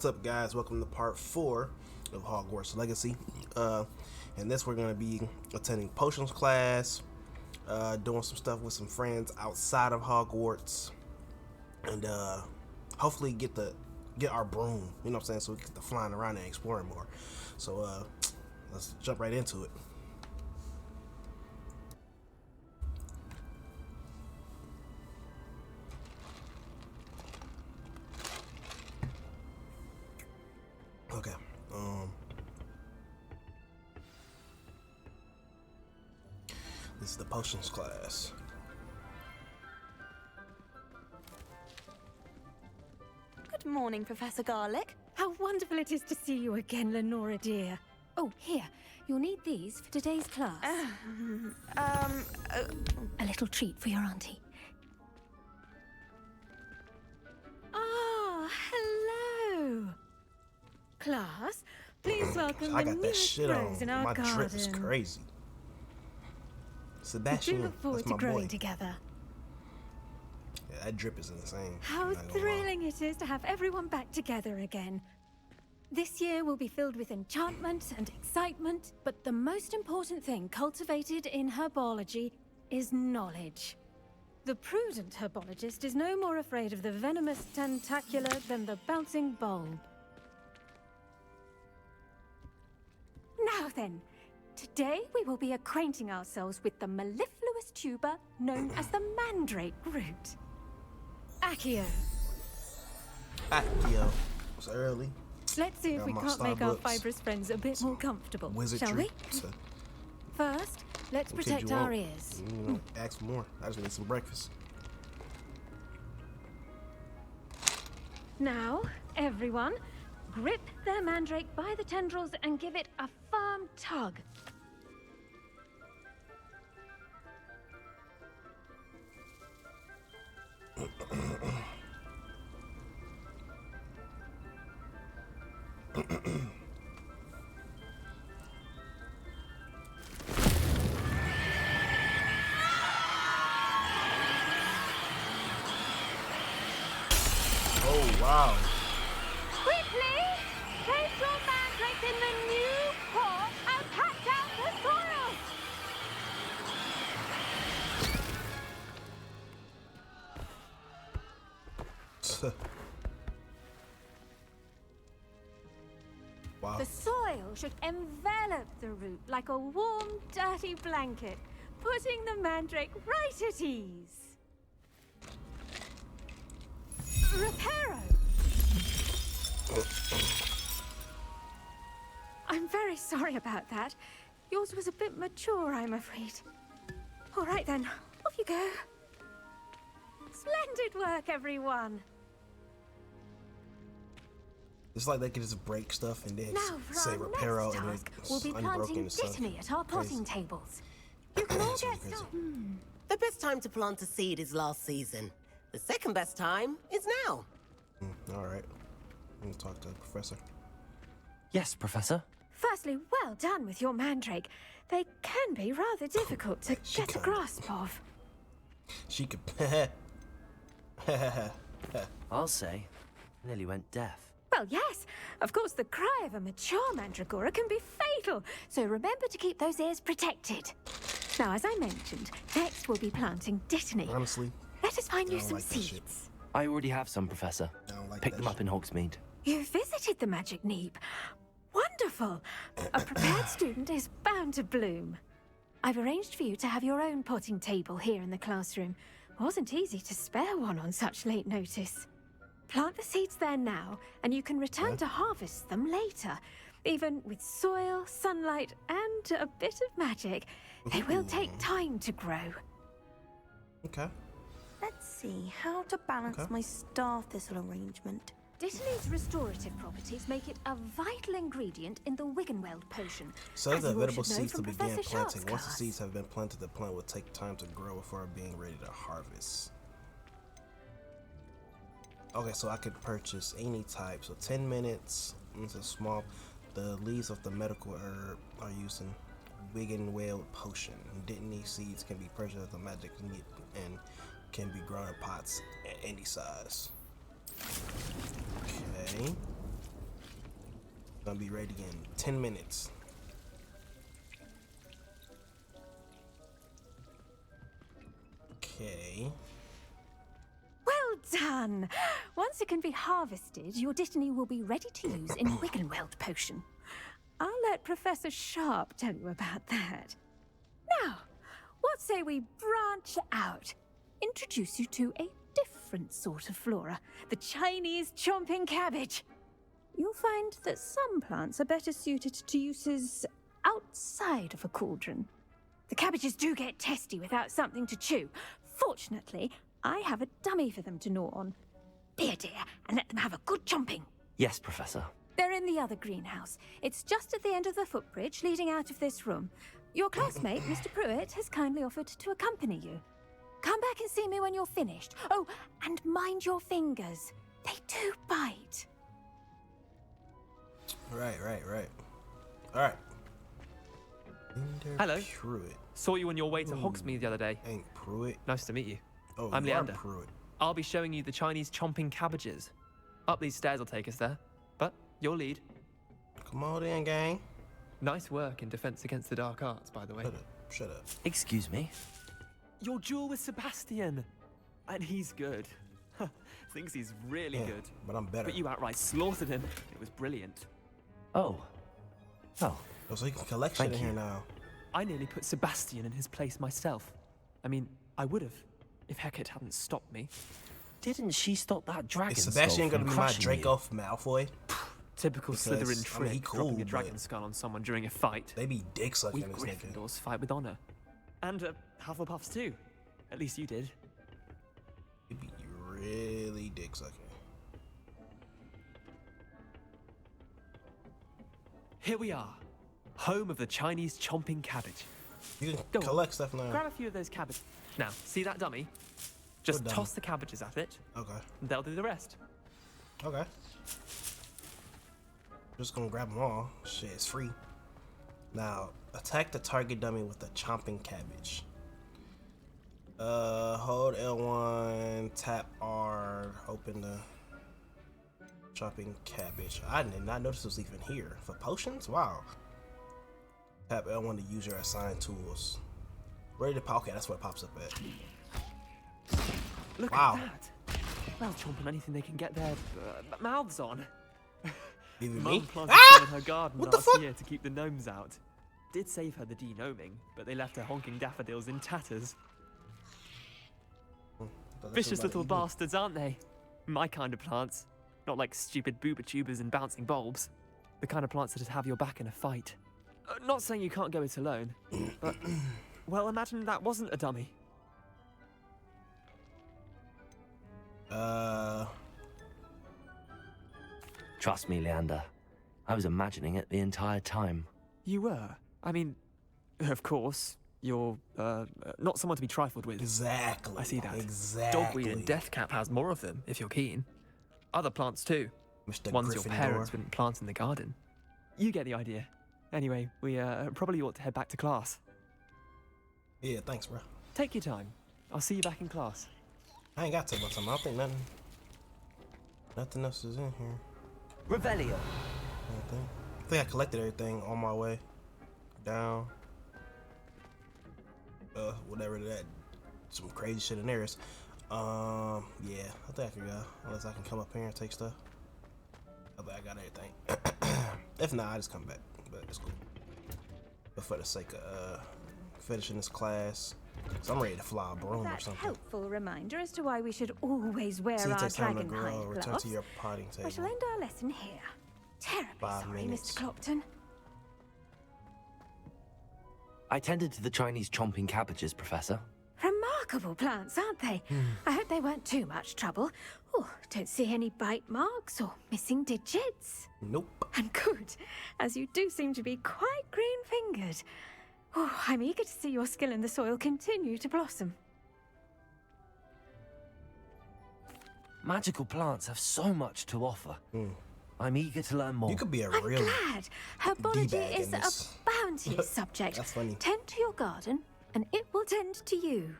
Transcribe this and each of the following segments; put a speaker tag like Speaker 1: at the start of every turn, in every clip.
Speaker 1: What's up, guys? Welcome to part 4 of Hogwarts Legacy. In this, we're going to be attending potions class, doing some stuff with some friends outside of Hogwarts, and hopefully get our broom, you know what I'm saying, so we can get to flying around and exploring more. So let's jump right into it. Okay. This is the potions class.
Speaker 2: Good morning, Professor Garlick.
Speaker 3: How wonderful it is to see you again, Lenora dear. Oh, here, you'll need these for today's class. A little treat for your auntie. Ah, hello. Class, please welcome
Speaker 1: I
Speaker 3: the
Speaker 1: got that
Speaker 3: newest
Speaker 1: shit
Speaker 3: rose
Speaker 1: on.
Speaker 3: in our
Speaker 1: My
Speaker 3: garden.
Speaker 1: drip is crazy.
Speaker 3: We
Speaker 1: Sebastian,
Speaker 3: do look forward
Speaker 1: that's
Speaker 3: to
Speaker 1: my
Speaker 3: growing
Speaker 1: boy.
Speaker 3: together.
Speaker 1: Yeah, that drip is insane.
Speaker 3: How
Speaker 1: I'm not gonna lie.
Speaker 3: thrilling it is to have everyone back together again. This year will be filled with enchantment and excitement, but the most important thing cultivated in herbology is knowledge. The prudent herbologist is no more afraid of the venomous tentacular than the bouncing bulb. Now then, today we will be acquainting ourselves with the mellifluous tuber known as the mandrake root. Accio.
Speaker 1: Yo, it's early.
Speaker 3: Let's see if
Speaker 1: Got
Speaker 3: we
Speaker 1: my
Speaker 3: can't make our
Speaker 1: Starbucks.
Speaker 3: fibrous friends a bit more comfortable,
Speaker 1: Wizardry.
Speaker 3: shall we?
Speaker 1: So,
Speaker 3: First, let's
Speaker 1: what kid
Speaker 3: protect
Speaker 1: you
Speaker 3: our
Speaker 1: want?
Speaker 3: ears.
Speaker 1: You know, ask for more. I just need some breakfast.
Speaker 3: Now, everyone, grip their mandrake by the tendrils and give it a firm tug.
Speaker 1: Oh, wow.
Speaker 3: Quickly! Place your mandrake in the new pot and patch out the soil!
Speaker 1: Wow.
Speaker 3: The soil should envelop the root like a warm, dirty blanket, putting the mandrake right at ease. Reparo! I'm very sorry about that. Yours was a bit mature, I'm afraid. All right then, off you go. Splendid work, everyone.
Speaker 1: It's like they can just break stuff and then
Speaker 3: Now for
Speaker 1: say
Speaker 3: our
Speaker 1: reparo
Speaker 3: next
Speaker 1: and
Speaker 3: task,
Speaker 1: it's
Speaker 3: we'll be
Speaker 1: unbroken
Speaker 3: planting
Speaker 1: and stuff.
Speaker 3: dittany at our potting
Speaker 1: Crazy.
Speaker 3: tables. You can all
Speaker 1: That's really
Speaker 3: get
Speaker 1: crazy.
Speaker 3: started.
Speaker 4: The best time to plant a seed is last season. The second best time is now.
Speaker 1: All right. I'm gonna talk to the professor.
Speaker 5: Yes, Professor.
Speaker 3: Firstly, well done with your mandrake. They can be rather difficult to
Speaker 1: She
Speaker 3: get a
Speaker 1: can.
Speaker 3: grasp of.
Speaker 1: She could.
Speaker 5: I'll say. Nearly went deaf.
Speaker 3: Well, yes, of course, the cry of a mature mandragora can be fatal, so remember to keep those ears protected. Now, as I mentioned, next we'll be planting dittany.
Speaker 1: Honestly,
Speaker 3: Let us find
Speaker 1: I
Speaker 3: you
Speaker 1: don't
Speaker 3: some
Speaker 1: like that shit.
Speaker 3: seeds.
Speaker 5: I already have some, Professor.
Speaker 1: I don't like
Speaker 5: Picked
Speaker 1: that
Speaker 5: them up in Hogsmeade.
Speaker 3: You visited the magic neep. Wonderful! A prepared student is bound to bloom. I've arranged for you to have your own potting table here in the classroom. Wasn't easy to spare one on such late notice. Plant the seeds there now, and you can return to harvest them later. Even with soil, sunlight, and a bit of magic, they will take time to grow.
Speaker 1: Okay.
Speaker 2: Let's see how to balance
Speaker 1: Okay.
Speaker 2: my star thistle arrangement.
Speaker 3: Dittany's restorative properties make it a vital ingredient in the Wiggenweld potion.
Speaker 1: So
Speaker 3: as
Speaker 1: the
Speaker 3: you all
Speaker 1: available
Speaker 3: should know
Speaker 1: seeds to
Speaker 3: from
Speaker 1: begin
Speaker 3: Professor Sharp's
Speaker 1: planting. Once the
Speaker 3: class.
Speaker 1: seeds have been planted, the plant will take time to grow before being ready to harvest. Okay, so I could purchase any type. So 10 minutes. It's a small. The leaves of the medical herb are used in Wiggenweld potion. Dittany seeds can be purchased at the magic neep and can be grown in pots at any size. Okay. Gonna be ready in 10 minutes. Okay.
Speaker 3: Well done! Once it can be harvested, your Dittany will be ready to use in Wiggenweld potion. I'll let Professor Sharp tell you about that. Now, what say we branch out? Introduce you to a different sort of flora, the Chinese chomping cabbage. You'll find that some plants are better suited to uses outside of a cauldron. The cabbages do get testy without something to chew. Fortunately, I have a dummy for them to gnaw on. Be a dear and let them have a good chomping.
Speaker 5: Yes, Professor.
Speaker 3: They're in the other greenhouse. It's just at the end of the footbridge leading out of this room. Your classmate, Mr. Pruitt, has kindly offered to accompany you. Come back and see me when you're finished. Oh, and mind your fingers. They do bite.
Speaker 1: Right. All right.
Speaker 6: Hello.
Speaker 1: Pruitt.
Speaker 6: Saw you on your way to Hogsmeade the other day.
Speaker 1: Ain't Pruitt.
Speaker 6: Nice to meet you.
Speaker 1: Oh,
Speaker 6: I'm
Speaker 1: you are
Speaker 6: Leander.
Speaker 1: Pruitt.
Speaker 6: I'll be showing you the Chinese chomping cabbages. Up these stairs will take us there. But your lead.
Speaker 1: Come on in, gang.
Speaker 6: Nice work in Defense Against the Dark Arts, by the way.
Speaker 1: Shut up.
Speaker 5: Excuse me?
Speaker 6: Your duel with Sebastian. And he's good. Thinks he's really
Speaker 1: Yeah,
Speaker 6: good.
Speaker 1: but I'm better.
Speaker 6: But you outright slaughtered him. It was brilliant.
Speaker 5: Oh. Oh.
Speaker 1: Oh, so you can collect shit in here now.
Speaker 6: I nearly put Sebastian in his place myself. I mean, I would have, if Hecate hadn't stopped me.
Speaker 5: Didn't she stop that dragon
Speaker 1: Is Sebastian
Speaker 5: skull
Speaker 1: gonna
Speaker 5: from
Speaker 1: be my
Speaker 5: crushing
Speaker 1: Draco Malfoy?
Speaker 6: Typical
Speaker 1: Because,
Speaker 6: Slytherin
Speaker 1: I mean,
Speaker 6: trick,
Speaker 1: he cool,
Speaker 6: dropping a dragon
Speaker 1: but-
Speaker 6: skull on someone during a fight.
Speaker 1: They be dick sucking
Speaker 6: We
Speaker 1: this nigga.
Speaker 6: Gryffindors fight with honor. And Hufflepuffs too. At least you did.
Speaker 1: They be really dick sucking.
Speaker 6: Here we are. Home of the Chinese chomping cabbage.
Speaker 1: You
Speaker 6: Go
Speaker 1: can
Speaker 6: on.
Speaker 1: collect stuff now.
Speaker 6: Grab a few of those cabbages. Now, see that dummy? Just
Speaker 1: What dummy?
Speaker 6: toss the cabbages at it,
Speaker 1: Okay.
Speaker 6: and they'll do the rest.
Speaker 1: Okay. Just gonna grab them all. Shit, it's free. Now, attack the target dummy with the chomping cabbage. Hold L1, tap R, open the chopping cabbage. I did not notice it was even here. For potions? Wow. Tap L1 to use your assigned tools. Ready to pop? Okay, that's what it pops up at.
Speaker 6: Look
Speaker 1: Wow.
Speaker 6: at that. They'll chomp on anything they can get their mouths on.
Speaker 1: Even
Speaker 6: Mum
Speaker 1: me?
Speaker 6: planted some in her garden
Speaker 1: What the
Speaker 6: last
Speaker 1: fuck?
Speaker 6: year to keep the gnomes out. Did save her the de-gnoming, but they left her honking daffodils in tatters. Vicious little bastards, aren't they? My kind of plants. Not like stupid booba tubers and bouncing bulbs. The kind of plants that'd have your back in a fight. Not saying you can't go it alone, but... Well, imagine that wasn't a dummy.
Speaker 5: Trust me, Leander. I was imagining it the entire time.
Speaker 6: You were? I mean, of course, you're, not someone to be trifled with.
Speaker 1: Exactly.
Speaker 6: I see that.
Speaker 1: Exactly.
Speaker 6: Dogweed and Deathcap has more of them, if you're keen. Other plants too.
Speaker 1: Mr.
Speaker 6: Ones your
Speaker 1: Gryffindor.
Speaker 6: parents wouldn't plant in the garden. You get the idea. Anyway, we probably ought to head back to class.
Speaker 1: Yeah, thanks, bro.
Speaker 6: Take your time. I'll see you back in class.
Speaker 1: I ain't got to take my time. I don't think nothing else is in here.
Speaker 5: Revelio.
Speaker 1: I think I collected everything on my way down. Whatever that, some crazy shit in there is. Yeah, I think I can go. Unless I can come up here and take stuff. I think I got everything. If not, I just come back. But it's cool. But for the sake of finishing this class, so I'm ready to fly a broom or
Speaker 3: That
Speaker 1: something.
Speaker 3: helpful reminder as to why we should always wear
Speaker 1: See, it
Speaker 3: our
Speaker 1: takes time to
Speaker 3: dragon
Speaker 1: grow.
Speaker 3: hide
Speaker 1: Return
Speaker 3: gloves.
Speaker 1: to your potting
Speaker 3: I shall
Speaker 1: table.
Speaker 3: end our lesson here. Terribly
Speaker 1: 5
Speaker 3: sorry,
Speaker 1: minutes.
Speaker 3: Mr. Clopton.
Speaker 5: I tended to the Chinese chomping cabbages, Professor.
Speaker 3: Remarkable plants, aren't they? I hope they weren't too much trouble. Oh, don't see any bite marks or missing digits.
Speaker 1: Nope.
Speaker 3: And good, as you do seem to be quite green-fingered. Oh, I'm eager to see your skill in the soil continue to blossom.
Speaker 5: Magical plants have so much to offer. I'm eager to learn more.
Speaker 1: You could be a
Speaker 3: I'm
Speaker 1: real.
Speaker 3: glad. Herbology
Speaker 1: D-bag in
Speaker 3: is a
Speaker 1: this.
Speaker 3: bounteous subject.
Speaker 1: That's funny.
Speaker 3: Tend to your garden, and it will tend to you.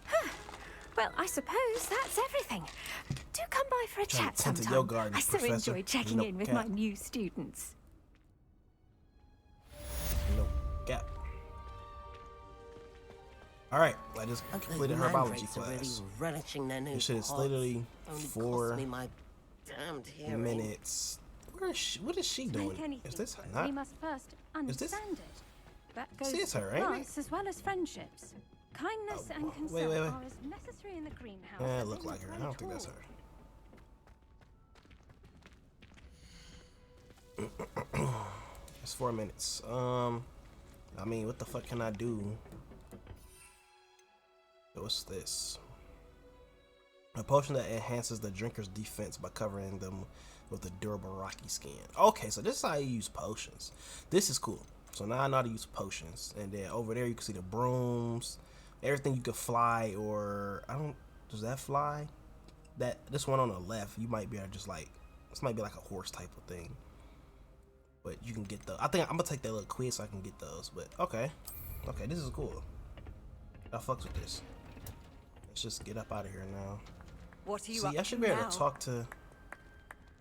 Speaker 3: Huh. Well, I suppose that's everything. Do come by for a
Speaker 1: Trying
Speaker 3: chat
Speaker 1: to tend to
Speaker 3: sometime.
Speaker 1: your garden,
Speaker 3: I so
Speaker 1: Professor.
Speaker 3: enjoy checking
Speaker 1: No
Speaker 3: in with
Speaker 1: cap.
Speaker 3: my new students.
Speaker 1: Gap. Alright, I just completed herbology
Speaker 4: Mandrakes are really
Speaker 1: class.
Speaker 4: relishing their new
Speaker 1: This shit is
Speaker 4: pods.
Speaker 1: literally
Speaker 4: Only
Speaker 1: 4
Speaker 4: cost me my damned hearing.
Speaker 1: minutes. What is she doing? Is this
Speaker 3: we
Speaker 1: not?
Speaker 3: must first
Speaker 1: Is this-
Speaker 3: understand it. That goes
Speaker 1: See, it's
Speaker 3: for
Speaker 1: her, ain't it?
Speaker 3: plants as well as friendships. Kindness and concern
Speaker 1: wait.
Speaker 3: are as necessary in the greenhouse.
Speaker 1: Yeah, it
Speaker 3: as
Speaker 1: look
Speaker 3: in
Speaker 1: like
Speaker 3: the
Speaker 1: her. I don't think that's
Speaker 3: toilet
Speaker 1: her. It's 4 minutes. I mean, what the fuck can I do? What's this? A potion that enhances the drinker's defense by covering them with a durable rocky skin. Okay, so this is how you use potions. This is cool. So now I know how to use potions. And then over there you can see the brooms. Everything you can fly or does that fly? This one on the left, you might be able to just like, this might be like a horse type of thing. But you can get those. I think I'm gonna take that little quiz so I can get those. But okay, this is cool. I fucks with this. Let's just get up out of here now.
Speaker 2: What are you
Speaker 1: See,
Speaker 2: up
Speaker 1: I should
Speaker 2: to
Speaker 1: be able
Speaker 2: now?
Speaker 1: to talk to.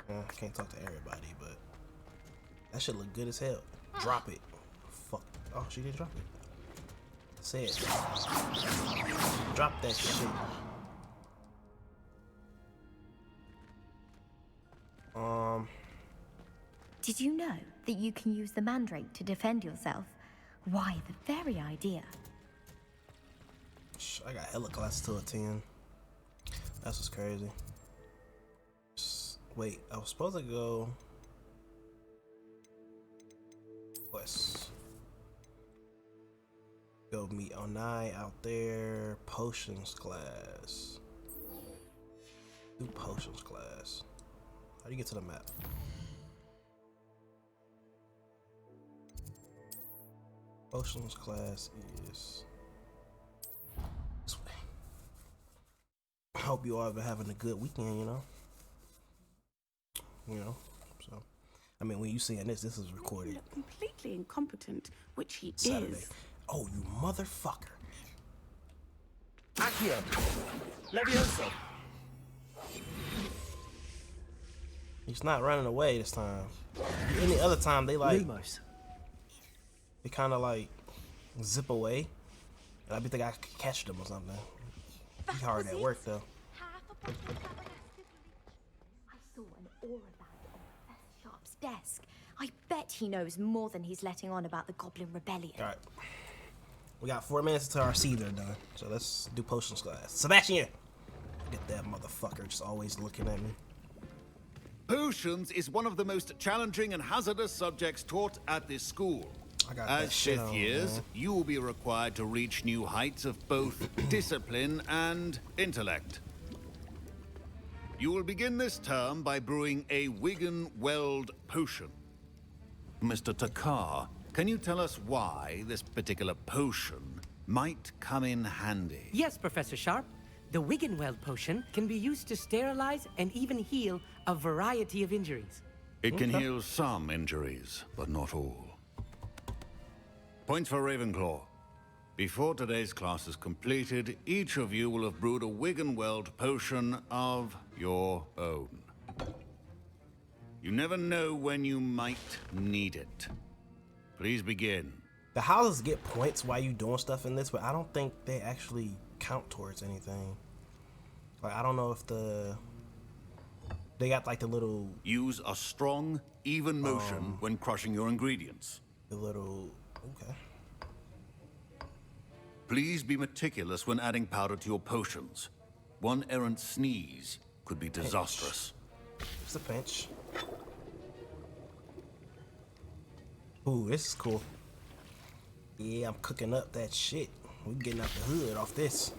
Speaker 1: I can't talk to everybody, but that should look good as hell. Drop it. Fuck. Oh, she didn't drop it. Say it. Drop that shit.
Speaker 7: Did you know that you can use the mandrake to defend yourself? Why, the very idea.
Speaker 1: I got hella classes to attend. That's what's crazy. Wait, I was supposed to go west. Go meet Onai out there. Potions class. Do potions class. How do you get to the map? Potions class is this way. I hope you all have been having a good weekend, you know. So I mean, when you seeing this is recorded
Speaker 8: Completely incompetent, which he
Speaker 1: Saturday.
Speaker 8: is.
Speaker 1: Oh, you motherfucker!
Speaker 5: Accio! Levioso!
Speaker 1: He's not running away this time. Any other time they like
Speaker 5: Lumos.
Speaker 1: they kind of like zip away, and I be think I could catch them or something. He's hard at work though.
Speaker 7: I saw an aura band on Professor Sharp's desk. I bet he knows more than he's letting on about the Goblin Rebellion.
Speaker 1: All right, we got 4 minutes until our seeds are done, so let's do potions class. Sebastian, get that motherfucker just always looking at me.
Speaker 9: Potions is one of the most challenging and hazardous subjects taught at this school.
Speaker 1: I got that
Speaker 9: As
Speaker 1: shit
Speaker 9: fifth
Speaker 1: on,
Speaker 9: years,
Speaker 1: man.
Speaker 9: you will be required to reach new heights of both discipline and intellect. You will begin this term by brewing a Wigan Weld potion. Mr. Takar, can you tell us why this particular potion might come in handy?
Speaker 10: Yes, Professor Sharp. The Wiggenweld potion can be used to sterilize and even heal a variety of injuries.
Speaker 9: It can heal some injuries, but not all. Points for Ravenclaw. Before today's class is completed, each of you will have brewed a Wiggenweld potion of your own. You never know when you might need it. Please begin.
Speaker 1: The houses get points while you doing stuff in this, but I don't think they actually count towards anything. Like, I don't know if they got like the little,
Speaker 9: Use a strong, even motion when crushing your ingredients.
Speaker 1: okay.
Speaker 9: Please be meticulous when adding powder to your potions. One errant sneeze could be disastrous.
Speaker 1: Just a pinch. Ooh, this is cool. Yeah, I'm cooking up that shit. We getting out the hood off this.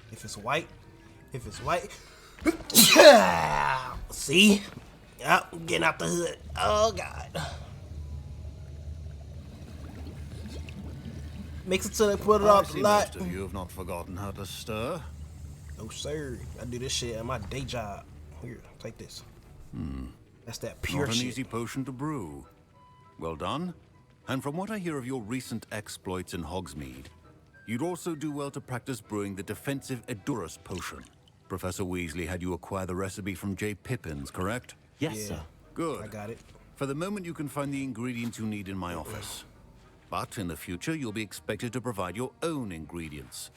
Speaker 1: If it's white, see? Yep, I'm getting out the hood. Oh God. Mix it till they put it
Speaker 9: I
Speaker 1: up
Speaker 9: see
Speaker 1: lot.
Speaker 9: most of you have not forgotten how to stir.
Speaker 1: No sir, I do this shit at my day job. Here, take this. That's that pure
Speaker 9: Not an
Speaker 1: shit.
Speaker 9: easy potion to brew. Well done. And from what I hear of your recent exploits in Hogsmeade, you'd also do well to practice brewing the defensive Edurus potion. Professor Weasley had you acquire the recipe from J. Pippin's, correct?
Speaker 5: Yes,
Speaker 1: Yeah.
Speaker 5: sir.
Speaker 9: Good.
Speaker 1: I got it.
Speaker 9: For the moment, you can find the ingredients you need in my office. But in the future, you'll be expected to provide your own ingredients.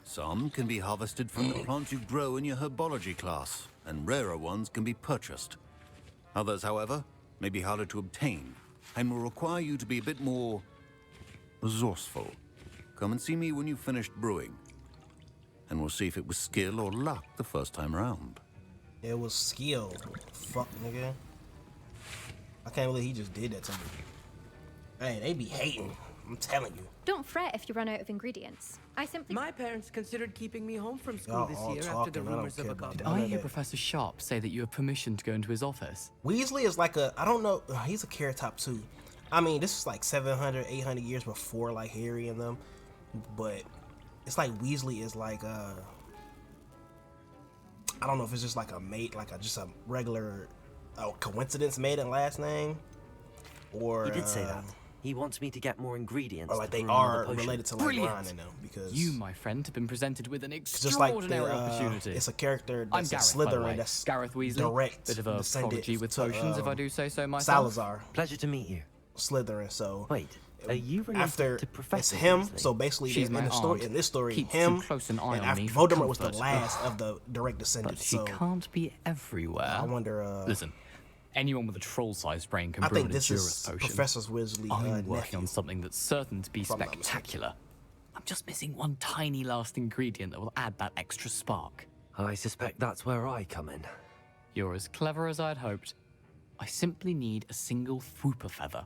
Speaker 9: Some can be harvested from the plants you grow in your herbology class, and rarer ones can be purchased. Others, however, may be harder to obtain, and will require you to be a bit more resourceful. Come and see me when you've finished brewing, and we'll see if it was skill or luck the first time around.
Speaker 1: It was skill. Fuck, nigga. I can't believe he just did that to me. Hey, they be hating. I'm telling you.
Speaker 11: Don't fret if you run out of ingredients. I simply...
Speaker 10: My parents considered keeping me home from school
Speaker 1: Y'all
Speaker 10: this
Speaker 1: all
Speaker 10: year after the
Speaker 1: talking, I don't
Speaker 10: rumors of
Speaker 1: care
Speaker 10: a
Speaker 1: about
Speaker 10: goblin.
Speaker 1: that.
Speaker 12: I
Speaker 1: None
Speaker 12: hear
Speaker 1: of that.
Speaker 12: Professor Sharp say that you have permission to go into his office.
Speaker 1: Weasley is like a, I don't know, he's a carrot top too. I mean, this is like 700, 800 years before like Harry and them, but it's like Weasley is like I don't know if it's just like a mate, like just a regular coincidence made in last name, or
Speaker 5: He did say that. He wants me to get more ingredients.
Speaker 1: or like
Speaker 5: to
Speaker 1: they
Speaker 5: brew another
Speaker 1: are
Speaker 5: potion.
Speaker 1: related to like
Speaker 12: Brilliant.
Speaker 1: Ron and them, because
Speaker 12: You, my friend, have been presented with an
Speaker 1: just like
Speaker 12: extraordinary
Speaker 1: the,
Speaker 12: opportunity.
Speaker 1: it's a character
Speaker 12: I'm
Speaker 1: that's a
Speaker 12: Gareth, by the
Speaker 1: Slytherin
Speaker 12: way.
Speaker 1: that's
Speaker 12: Gareth Weasley,
Speaker 1: direct
Speaker 12: bit of a
Speaker 1: descendant
Speaker 12: prodigy with
Speaker 1: to,
Speaker 12: potions, if I do say so myself.
Speaker 1: Salazar
Speaker 5: Pleasure to meet you.
Speaker 1: Slytherin. So
Speaker 5: Wait, are you related
Speaker 1: after
Speaker 5: to Professor
Speaker 1: it's him,
Speaker 5: Weasley?
Speaker 1: so basically
Speaker 12: She's
Speaker 1: in
Speaker 12: my
Speaker 1: the story,
Speaker 12: aunt.
Speaker 1: in this story,
Speaker 12: Keeps
Speaker 1: him
Speaker 12: too close an eye
Speaker 1: and
Speaker 12: on
Speaker 1: after
Speaker 12: me for
Speaker 1: Voldemort was the
Speaker 12: comfort.
Speaker 1: last of the direct
Speaker 12: But
Speaker 1: descendants.
Speaker 12: she
Speaker 1: So
Speaker 12: can't be everywhere.
Speaker 1: I wonder.
Speaker 12: Listen, anyone with a troll-sized brain can
Speaker 1: I
Speaker 12: brew
Speaker 1: think
Speaker 12: an
Speaker 1: this
Speaker 12: Endurance
Speaker 1: is
Speaker 12: potion.
Speaker 1: Professor Weasley
Speaker 12: I'm
Speaker 1: nephew.
Speaker 12: working on something that's certain to be
Speaker 1: If I'm not mistaken.
Speaker 12: spectacular. I'm just missing one tiny last ingredient that will add that extra spark.
Speaker 5: I suspect that's where I come in.
Speaker 12: You're as clever as I'd hoped. I simply need a single Fwooper feather.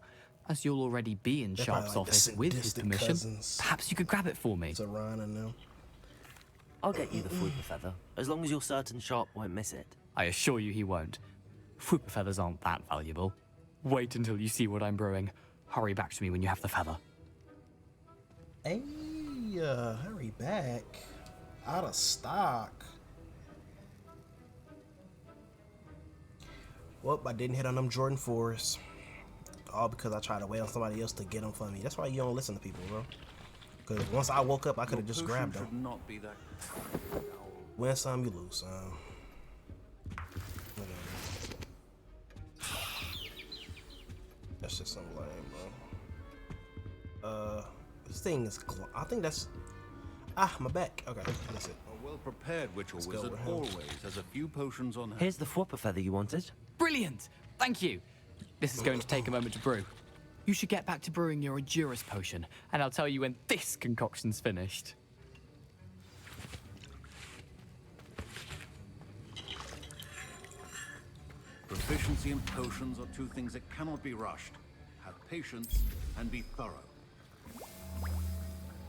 Speaker 12: As you'll already be in
Speaker 1: They're
Speaker 12: Sharp's
Speaker 1: probably like the
Speaker 12: office with his
Speaker 1: sadistic
Speaker 12: permission,
Speaker 1: cousins.
Speaker 12: perhaps you could grab it for me.
Speaker 1: To Ron and them.
Speaker 5: I'll get you the Fwooper feather, as long as you're certain Sharp won't miss it.
Speaker 12: I assure you he won't. Fwooper feathers aren't that valuable. Wait until you see what I'm brewing. Hurry back to me when you have the feather.
Speaker 1: Hey, hurry back. Out of stock. Well, I didn't hit on them Jordan 4s. All because I tried to wait on somebody else to get them for me. That's why you don't listen to people, bro. Because once I woke up, I could have just grabbed them.
Speaker 9: Should not be that.
Speaker 1: Win some, you lose some. That's just some lame, bro. This thing is. I think that's. My back. Okay, that's it.
Speaker 9: A well-prepared witch or
Speaker 1: Let's go
Speaker 9: wizard
Speaker 1: with him.
Speaker 9: always has a few potions on hand.
Speaker 5: Here's the Fwooper feather you wanted.
Speaker 12: Brilliant! Thank you. This is going to take a moment to brew. You should get back to brewing your Endurance potion, and I'll tell you when this concoction's finished.
Speaker 9: Proficiency in potions are two things that cannot be rushed. Have patience and be thorough.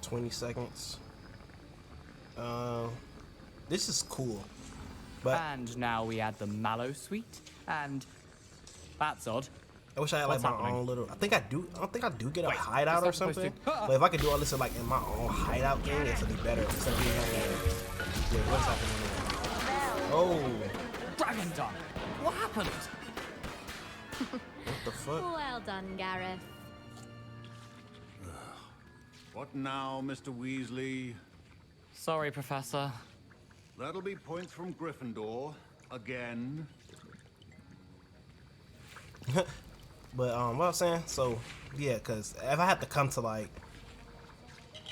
Speaker 1: 20 seconds. This is cool. But
Speaker 12: And now we add the Mallow Sweet, and that's odd.
Speaker 1: I wish I had like
Speaker 12: What's
Speaker 1: my
Speaker 12: happening?
Speaker 1: own little. I think I do. I don't think I do get a
Speaker 12: Wait,
Speaker 1: hideout or
Speaker 12: it's not
Speaker 1: something.
Speaker 12: supposed to-
Speaker 1: But if I could do all this like in my own hideout thing, it's gonna be better. Instead of being wait, what's happening? Oh,
Speaker 12: Dragon Dunk! What happened?
Speaker 1: what the fuck?
Speaker 11: Well done, Gareth.
Speaker 9: What now, Mr. Weasley?
Speaker 12: Sorry, Professor.
Speaker 9: That'll be points from Gryffindor. Again.
Speaker 1: But what I was saying, so yeah, cause if I had to come to like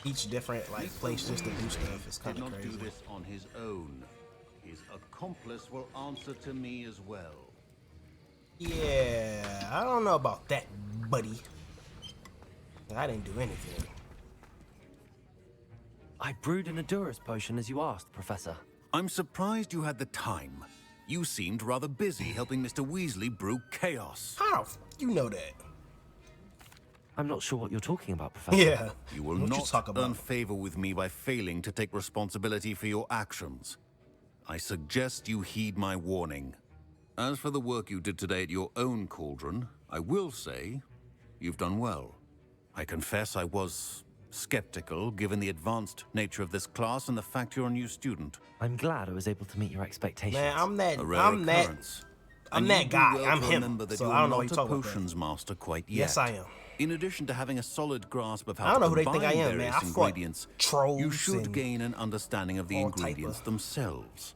Speaker 1: each different like place just to do stuff, it's
Speaker 9: Did
Speaker 1: kind of
Speaker 9: not
Speaker 1: crazy.
Speaker 9: do this on his own. His accomplice will answer to me as well.
Speaker 1: Yeah, I don't know about that, buddy. I didn't do anything.
Speaker 5: I brewed an Endurance potion as you asked, Professor.
Speaker 9: I'm surprised you had the time. You seemed rather busy helping Mr. Weasley brew chaos.
Speaker 1: How you know that?
Speaker 5: I'm not sure what you're talking about, Professor.
Speaker 1: Yeah.
Speaker 9: You will
Speaker 1: What
Speaker 9: not
Speaker 1: you talk about?
Speaker 9: earn favor with me by failing to take responsibility for your actions. I suggest you heed my warning. As for the work you did today at your own cauldron, I will say you've done well. I confess I was skeptical given the advanced nature of this class and the fact you're a new student.
Speaker 5: I'm glad I was able to meet your expectations.
Speaker 1: Man, I'm that.
Speaker 9: A rare
Speaker 1: I'm that.
Speaker 9: occurrence.
Speaker 1: I'm
Speaker 9: And
Speaker 1: that
Speaker 9: you do
Speaker 1: guy.
Speaker 9: well
Speaker 1: I'm
Speaker 9: to
Speaker 1: him.
Speaker 9: remember that
Speaker 1: So
Speaker 9: you're
Speaker 1: I don't know what
Speaker 9: not
Speaker 1: you're
Speaker 9: a
Speaker 1: talking about.
Speaker 9: potions master quite yet.
Speaker 1: Yes, I am.
Speaker 9: In addition to having a solid grasp of
Speaker 1: I
Speaker 9: how
Speaker 1: don't
Speaker 9: to
Speaker 1: know who they think
Speaker 9: combine
Speaker 1: I am, man.
Speaker 9: various
Speaker 1: I fought
Speaker 9: ingredients,
Speaker 1: trolls
Speaker 9: you should
Speaker 1: and
Speaker 9: gain an understanding of the
Speaker 1: all type
Speaker 9: ingredients
Speaker 1: of-
Speaker 9: themselves.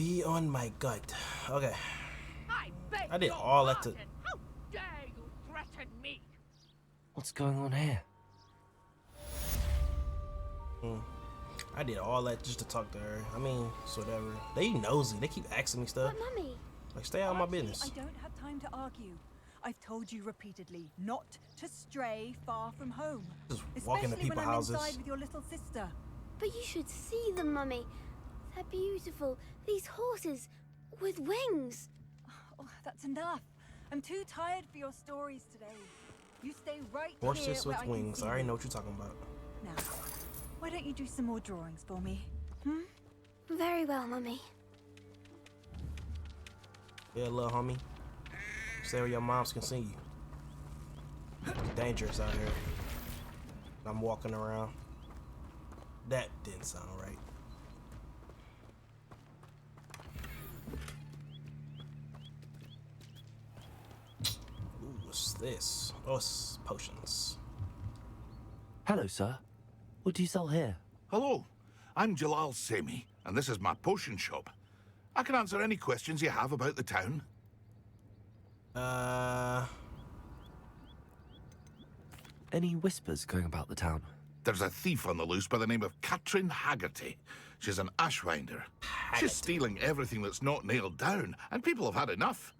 Speaker 1: Be on my gut. Okay.
Speaker 13: I
Speaker 1: did all that to.
Speaker 13: How dare you threaten me?
Speaker 5: What's going on here?
Speaker 1: I did all that just to talk to her. I mean, it's whatever. They nosy. They keep asking me stuff.
Speaker 14: But Mummy.
Speaker 1: Like, stay out of my business.
Speaker 15: I don't have time to argue. I've told you repeatedly not to stray far from home.
Speaker 1: Just walk into people's houses.
Speaker 15: Inside with your little sister.
Speaker 14: But you should see them, Mummy. They're beautiful. These horses with wings.
Speaker 15: Oh, that's enough. I'm too tired for your stories today. You stay right here
Speaker 1: Horses
Speaker 15: where
Speaker 1: with
Speaker 15: I can
Speaker 1: wings.
Speaker 15: see
Speaker 1: I already
Speaker 15: you.
Speaker 1: know what you're talking about.
Speaker 15: Now, why don't you do some more drawings for me?
Speaker 14: Very well, Mummy.
Speaker 1: Yeah, little homie. Stay where your moms can see you. It's dangerous out here. I'm walking around. That didn't sound right. Ooh, what's this? Oh, it's potions.
Speaker 5: Hello, sir. What do you sell here?
Speaker 16: Hello, I'm Jalal Semi, and this is my potion shop. I can answer any questions you have about the town.
Speaker 5: Any whispers going about the town?
Speaker 16: There's a thief on the loose by the name of Katrin Haggerty. She's an ashwinder. She's stealing everything that's not nailed down, and people have had enough.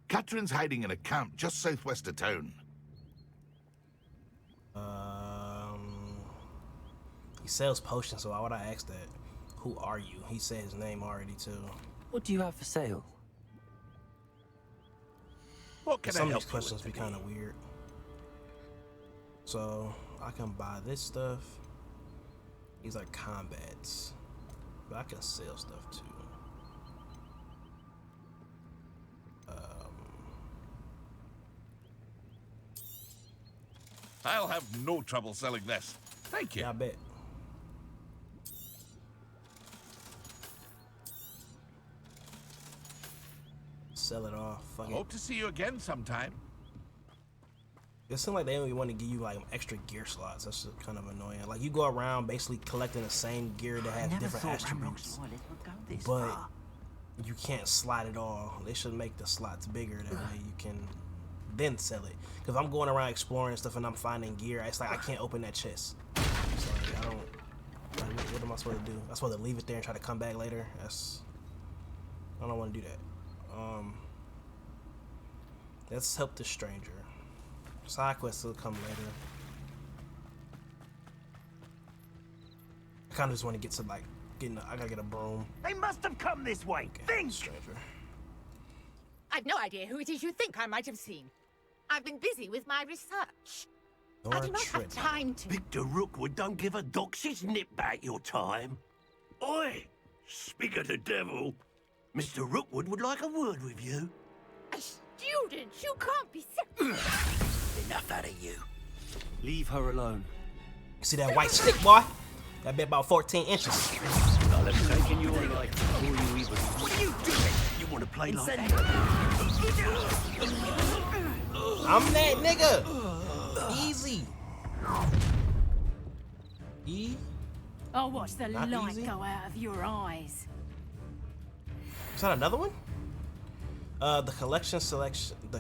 Speaker 16: Katrin's hiding in a camp just southwest of town.
Speaker 1: He sells potions, so why would I ask that? Who are you? He said his name already, too.
Speaker 5: What do you have for sale?
Speaker 16: What can
Speaker 1: Some
Speaker 16: I
Speaker 1: of
Speaker 16: help
Speaker 1: these
Speaker 16: you
Speaker 1: questions
Speaker 16: with
Speaker 1: be kind of weird. So, I can buy this stuff. These are combats. But I can sell stuff, too.
Speaker 16: I'll have no trouble selling this. Thank you.
Speaker 1: Yeah, I bet. Sell it off. Fuck it.
Speaker 16: Hope to see you again sometime.
Speaker 1: It seems like they only want to give you like extra gear slots. That's just kind of annoying. Like you go around basically collecting the same gear that has different attributes, but you can't slot it all. They should make the slots bigger. That way you can then sell it. Because I'm going around exploring stuff and I'm finding gear. It's like I can't open that chest. So like, I don't. Like, what am I supposed to do? I'm supposed to leave it there and try to come back later. I don't want to do that. Let's help the stranger. Side quests will come later. I kind of just want to get to like I gotta get a broom.
Speaker 13: They must have come this way. Think!
Speaker 1: Stranger.
Speaker 4: I've no idea who it is you think I might have seen. I've been busy with my research. I do not have time to...
Speaker 13: Victor Rookwood don't give a doxy's nip back your time. Oi! Speak of the devil. Mr. Rookwood would like a word with you.
Speaker 4: A student? You can't be...
Speaker 13: Enough out of you.
Speaker 12: Leave her alone.
Speaker 1: You see that white stick, boy? That bit about 14 inches.
Speaker 13: I'll have taken you on like before you even... What are you doing? You want to play like that?
Speaker 1: I'm that nigga. Easy.
Speaker 17: I'll watch the
Speaker 1: Not
Speaker 17: light
Speaker 1: easy.
Speaker 17: go out of your eyes.
Speaker 1: Is that another one? The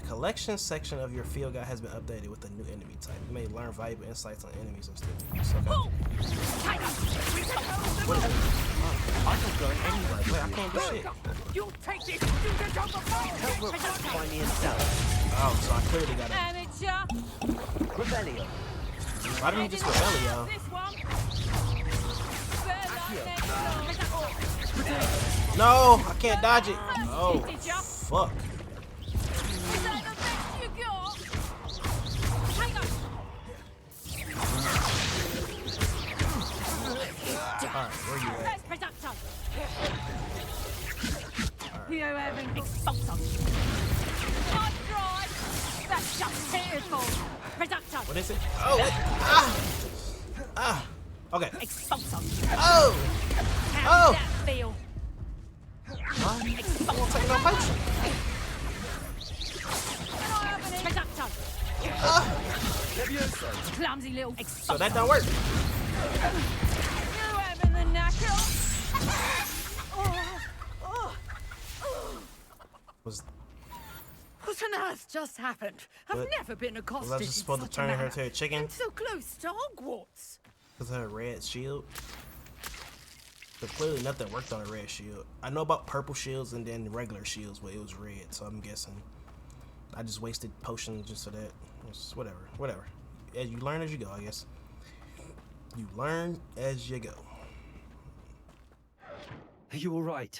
Speaker 1: collection section of your field guide has been updated with a new enemy type. You may learn valuable insights on enemies and stuff. What is it?
Speaker 5: I'm not going anywhere.
Speaker 1: Wait, I can't do shit.
Speaker 13: You'll take this student on the
Speaker 5: Help Rookwood find me himself.
Speaker 1: Oh, so I clearly got it.
Speaker 17: Amateur.
Speaker 5: Rebellion.
Speaker 1: Why didn't you just rebel,
Speaker 17: This one.
Speaker 1: No, I can't dodge it. Oh, fuck.
Speaker 17: Is that the best you got? Hang on.
Speaker 1: Alright, where you at?
Speaker 17: Let's producto. You haven't exposed. Not right. That's just pitiful. Producto.
Speaker 1: What is it? Oh, wait. Okay.
Speaker 17: Exposed.
Speaker 1: Oh.
Speaker 17: How does that feel?
Speaker 1: I'm taking no potion.
Speaker 17: Producto. Clumsy little exposed.
Speaker 1: So that don't work.
Speaker 17: You having the knacker?
Speaker 1: Was
Speaker 4: What on earth just happened? I've
Speaker 1: What?
Speaker 4: never been accosted
Speaker 1: Was I just
Speaker 4: in
Speaker 1: supposed to
Speaker 4: such
Speaker 1: turn
Speaker 4: a
Speaker 1: her
Speaker 4: manner.
Speaker 1: to a chicken?
Speaker 4: And so close to Hogwarts.
Speaker 1: because of her red shield? But clearly nothing worked on a red shield. I know about purple shields and then regular shields, but it was red, so I'm guessing I just wasted potions just for that. It's whatever. As you learn as you go, I guess. You learn as you go.
Speaker 5: Are you all right?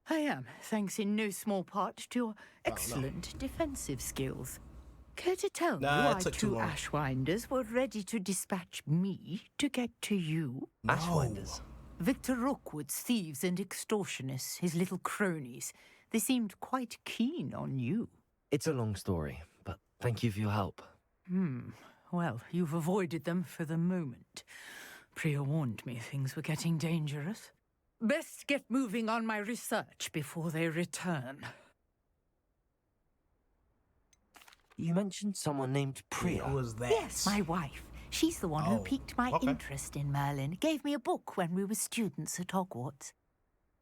Speaker 4: I am, thanks in no small part to your excellent defensive skills. Care to tell me
Speaker 1: Nah, it
Speaker 4: why
Speaker 1: took too
Speaker 4: two
Speaker 1: long.
Speaker 4: Ashwinders were ready to dispatch me to get to you?
Speaker 5: Ashwinders?
Speaker 4: Victor Rookwood's thieves and extortionists, his little cronies. They seemed quite keen on you.
Speaker 5: It's a long story, but thank you for your help.
Speaker 4: Well, you've avoided them for the moment. Priya warned me things were getting dangerous. Best get moving on my research before they return.
Speaker 5: You mentioned someone named Priya.
Speaker 1: Who was that?
Speaker 4: Yes, my wife. She's the one who
Speaker 1: Oh,
Speaker 4: piqued my
Speaker 1: okay.
Speaker 4: interest in Merlin. Gave me a book when we were students at Hogwarts.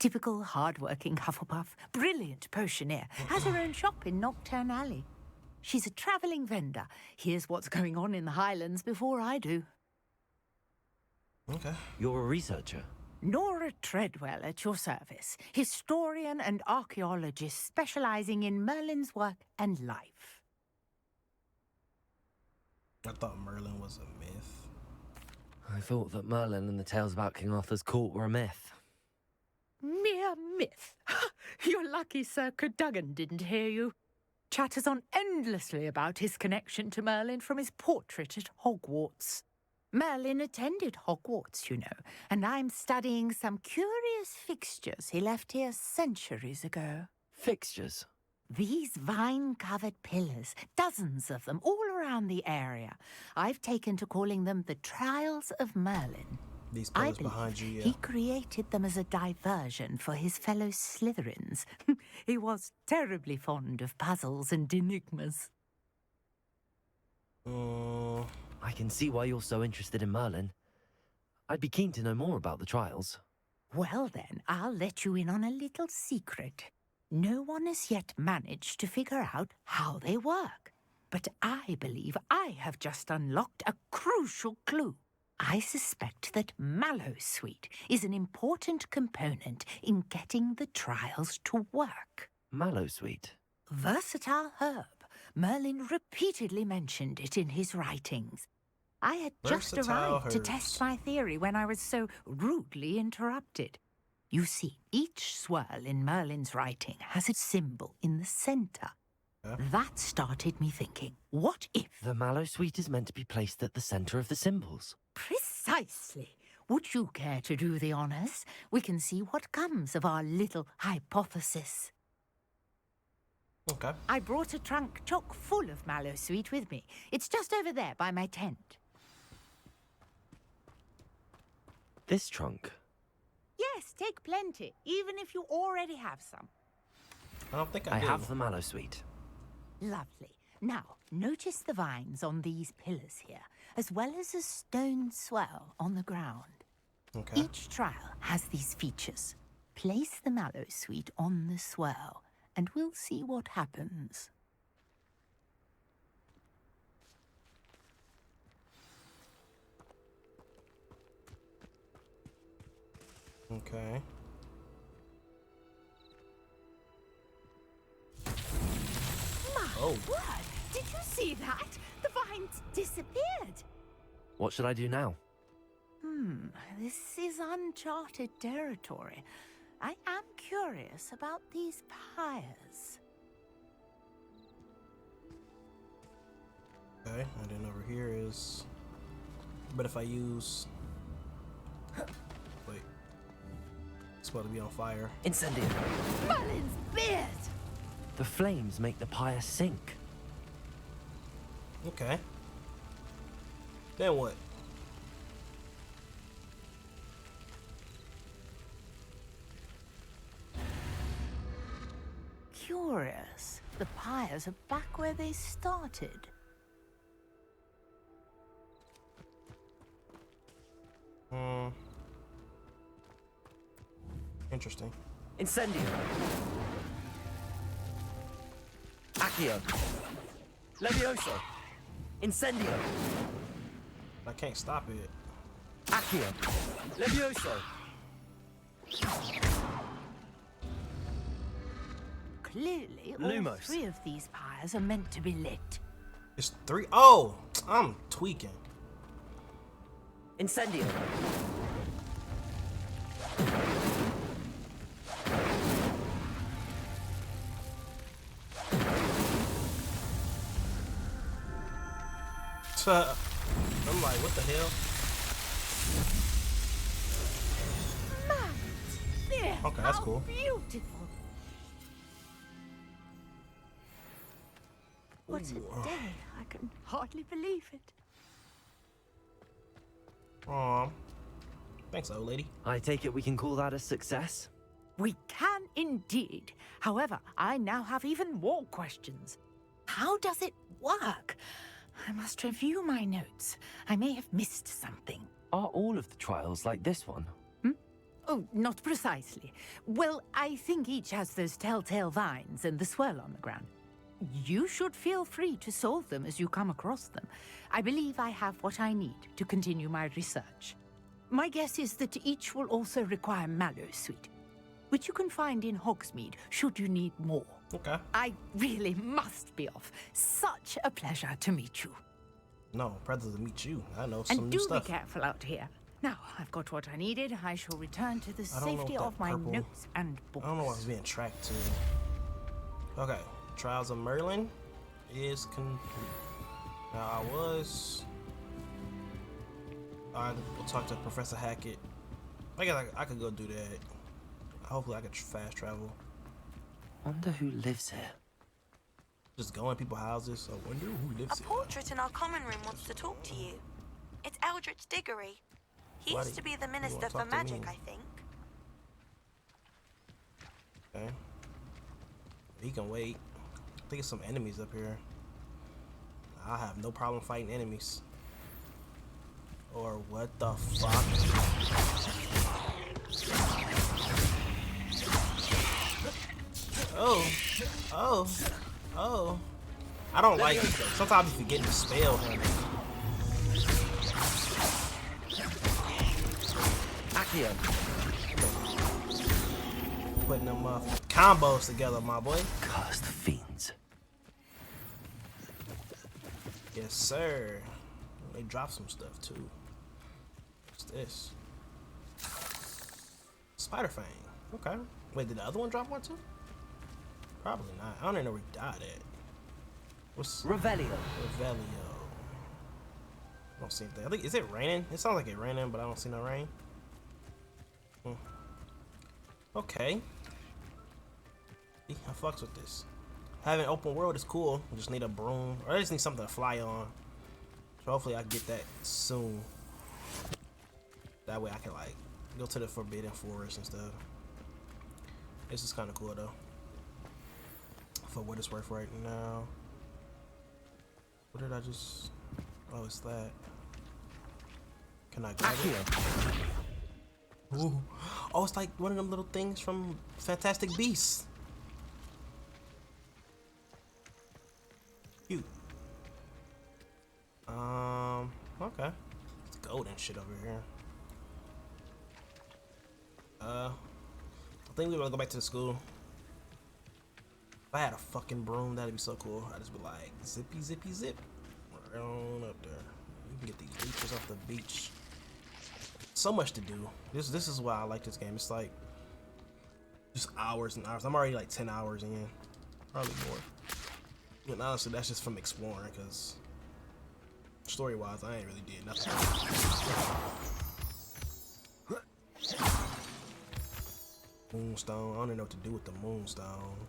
Speaker 4: Typical hard-working Hufflepuff, brilliant potioneer, has her own shop in Nocturne Alley. She's a travelling vendor. Hears what's going on in the Highlands before I do.
Speaker 1: Okay.
Speaker 5: You're a researcher?
Speaker 4: Nora Treadwell at your service, historian and archaeologist specialising in Merlin's work and life.
Speaker 1: I thought Merlin was a myth.
Speaker 5: I thought that Merlin and the tales about King Arthur's court were a myth.
Speaker 4: Mere myth. You're lucky Sir Cadogan didn't hear you. Chatters on endlessly about his connection to Merlin from his portrait at Hogwarts. Merlin attended Hogwarts, you know, and I'm studying some curious fixtures he left here centuries ago.
Speaker 5: Fixtures?
Speaker 4: These vine-covered pillars, dozens of them, all around the area. I've taken to calling them the Trials of Merlin.
Speaker 1: These
Speaker 4: I
Speaker 1: pillars
Speaker 4: believe
Speaker 1: behind you, yeah.
Speaker 4: he created them as a diversion for his fellow Slytherins. He was terribly fond of puzzles and enigmas.
Speaker 5: I can see why you're so interested in Merlin. I'd be keen to know more about the trials.
Speaker 4: Well then, I'll let you in on a little secret. No one has yet managed to figure out how they work. But I believe I have just unlocked a crucial clue. I suspect that Mallowsweet is an important component in getting the trials to work.
Speaker 5: Mallowsweet?
Speaker 4: Versatile herb. Merlin repeatedly mentioned it in his writings. I had just
Speaker 1: Versatile
Speaker 4: arrived to
Speaker 1: herbs.
Speaker 4: test my theory when I was so rudely interrupted. You see, each swirl in Merlin's writing has a symbol in the center. That started me thinking, what if...
Speaker 5: The Mallowsweet is meant to be placed at the center of the symbols.
Speaker 4: Precisely. Would you care to do the honors? We can see what comes of our little hypothesis.
Speaker 1: Okay.
Speaker 4: I brought a trunk chock full of Mallowsweet with me. It's just over there by my tent.
Speaker 5: This trunk?
Speaker 4: Yes, take plenty, even if you already have some.
Speaker 1: I don't think
Speaker 5: I
Speaker 1: do.
Speaker 5: have the Mallowsweet.
Speaker 4: Lovely. Now, notice the vines on these pillars here, as well as a stone swell on the ground.
Speaker 1: Okay.
Speaker 4: Each trial has these features. Place the Mallowsweet on the swell, and we'll see what happens.
Speaker 1: Okay.
Speaker 4: My word! Did you see that? The vines disappeared.
Speaker 5: What should I do now?
Speaker 4: This is uncharted territory. I am curious about these pyres.
Speaker 1: Okay, and then over here is... But if I use... Wait. It's supposed to be on fire.
Speaker 5: Incendio.
Speaker 4: Merlin's beard!
Speaker 5: The flames make the pyre sink.
Speaker 1: Okay. Then what?
Speaker 4: Curious. The pyres are back where they started.
Speaker 1: Interesting.
Speaker 5: Incendio. Accio. Levioso. Incendio.
Speaker 1: I can't stop it.
Speaker 5: Accio. Levioso.
Speaker 4: Clearly, all
Speaker 5: Lumos.
Speaker 4: 3 of these pyres are meant to be lit.
Speaker 1: It's 3. Oh, I'm tweaking.
Speaker 5: Incendio.
Speaker 1: I'm like, what the hell? Okay, that's cool.
Speaker 4: Beautiful. What a day. I can hardly believe it.
Speaker 1: Aw. Thanks, old lady.
Speaker 5: I take it we can call that a success?
Speaker 4: We can indeed. However, I now have even more questions. How does it work? I must review my notes. I may have missed something.
Speaker 5: Are all of the trials like this one?
Speaker 4: Oh, not precisely. Well, I think each has those telltale vines and the swirl on the ground. You should feel free to solve them as you come across them. I believe I have what I need to continue my research. My guess is that each will also require mallow sweet, which you can find in Hogsmeade should you need more.
Speaker 1: Okay.
Speaker 4: I really must be off. Such a pleasure to meet you.
Speaker 1: No, pleasure to meet you. I know some
Speaker 4: And
Speaker 1: new
Speaker 4: do
Speaker 1: stuff.
Speaker 4: be careful out here. Now, I've got what I needed. I shall return to the
Speaker 1: I don't know
Speaker 4: safety
Speaker 1: what
Speaker 4: of
Speaker 1: that
Speaker 4: my
Speaker 1: purple-
Speaker 4: notes and books.
Speaker 1: I don't know what I was being tracked to. Okay, Trials of Merlin is complete. Now I will talk to Professor Hackett. I guess I could go do that. Hopefully I could fast travel.
Speaker 5: Wonder who lives here.
Speaker 1: Just go in people's houses. I wonder who lives
Speaker 2: A
Speaker 1: here.
Speaker 2: portrait in our common room wants to talk to you. It's Eldritch Diggory. He
Speaker 1: Why
Speaker 2: used
Speaker 1: do
Speaker 2: to be the
Speaker 1: you
Speaker 2: Minister
Speaker 1: wanna
Speaker 2: for
Speaker 1: talk to
Speaker 2: Magic,
Speaker 1: me?
Speaker 2: I think.
Speaker 1: Okay. He can wait. I think it's some enemies up here. I have no problem fighting enemies. Or what the fuck? Oh. I don't like it. Sometimes you forget to spell him.
Speaker 5: Accio.
Speaker 1: Putting them combos together, my boy.
Speaker 5: Cursed fiends.
Speaker 1: Yes, sir. They dropped some stuff too. What's this? Spider Fang. Okay. Wait, did the other one drop one too? Probably not. I don't even know where he died at. What's
Speaker 5: Revelio?
Speaker 1: Revelio. I don't see anything. I think, is it raining? It sounds like it's raining, but I don't see no rain. Okay. I fucks with this. Having open world is cool. I just need a broom, or I just need something to fly on. So hopefully I get that soon. That way I can like go to the Forbidden Forest and stuff. This is kind of cool though. For what it's worth right now. What did I just? Oh, it's that. Can I grab it? Ooh. Oh, it's like one of them little things from Fantastic Beasts. Cute. Okay. It's gold and shit over here. I think we're gonna go back to the school. If I had a fucking broom, that'd be so cool. I'd just be like, zippy, zippy, zip. Right on up there. You can get these leeches off the beach. So much to do. This is why I like this game. It's like just hours and hours. I'm already like 10 hours in. Probably more. And honestly, that's just from exploring, because story-wise, I ain't really did nothing. Moonstone. I don't even know what to do with the moonstone.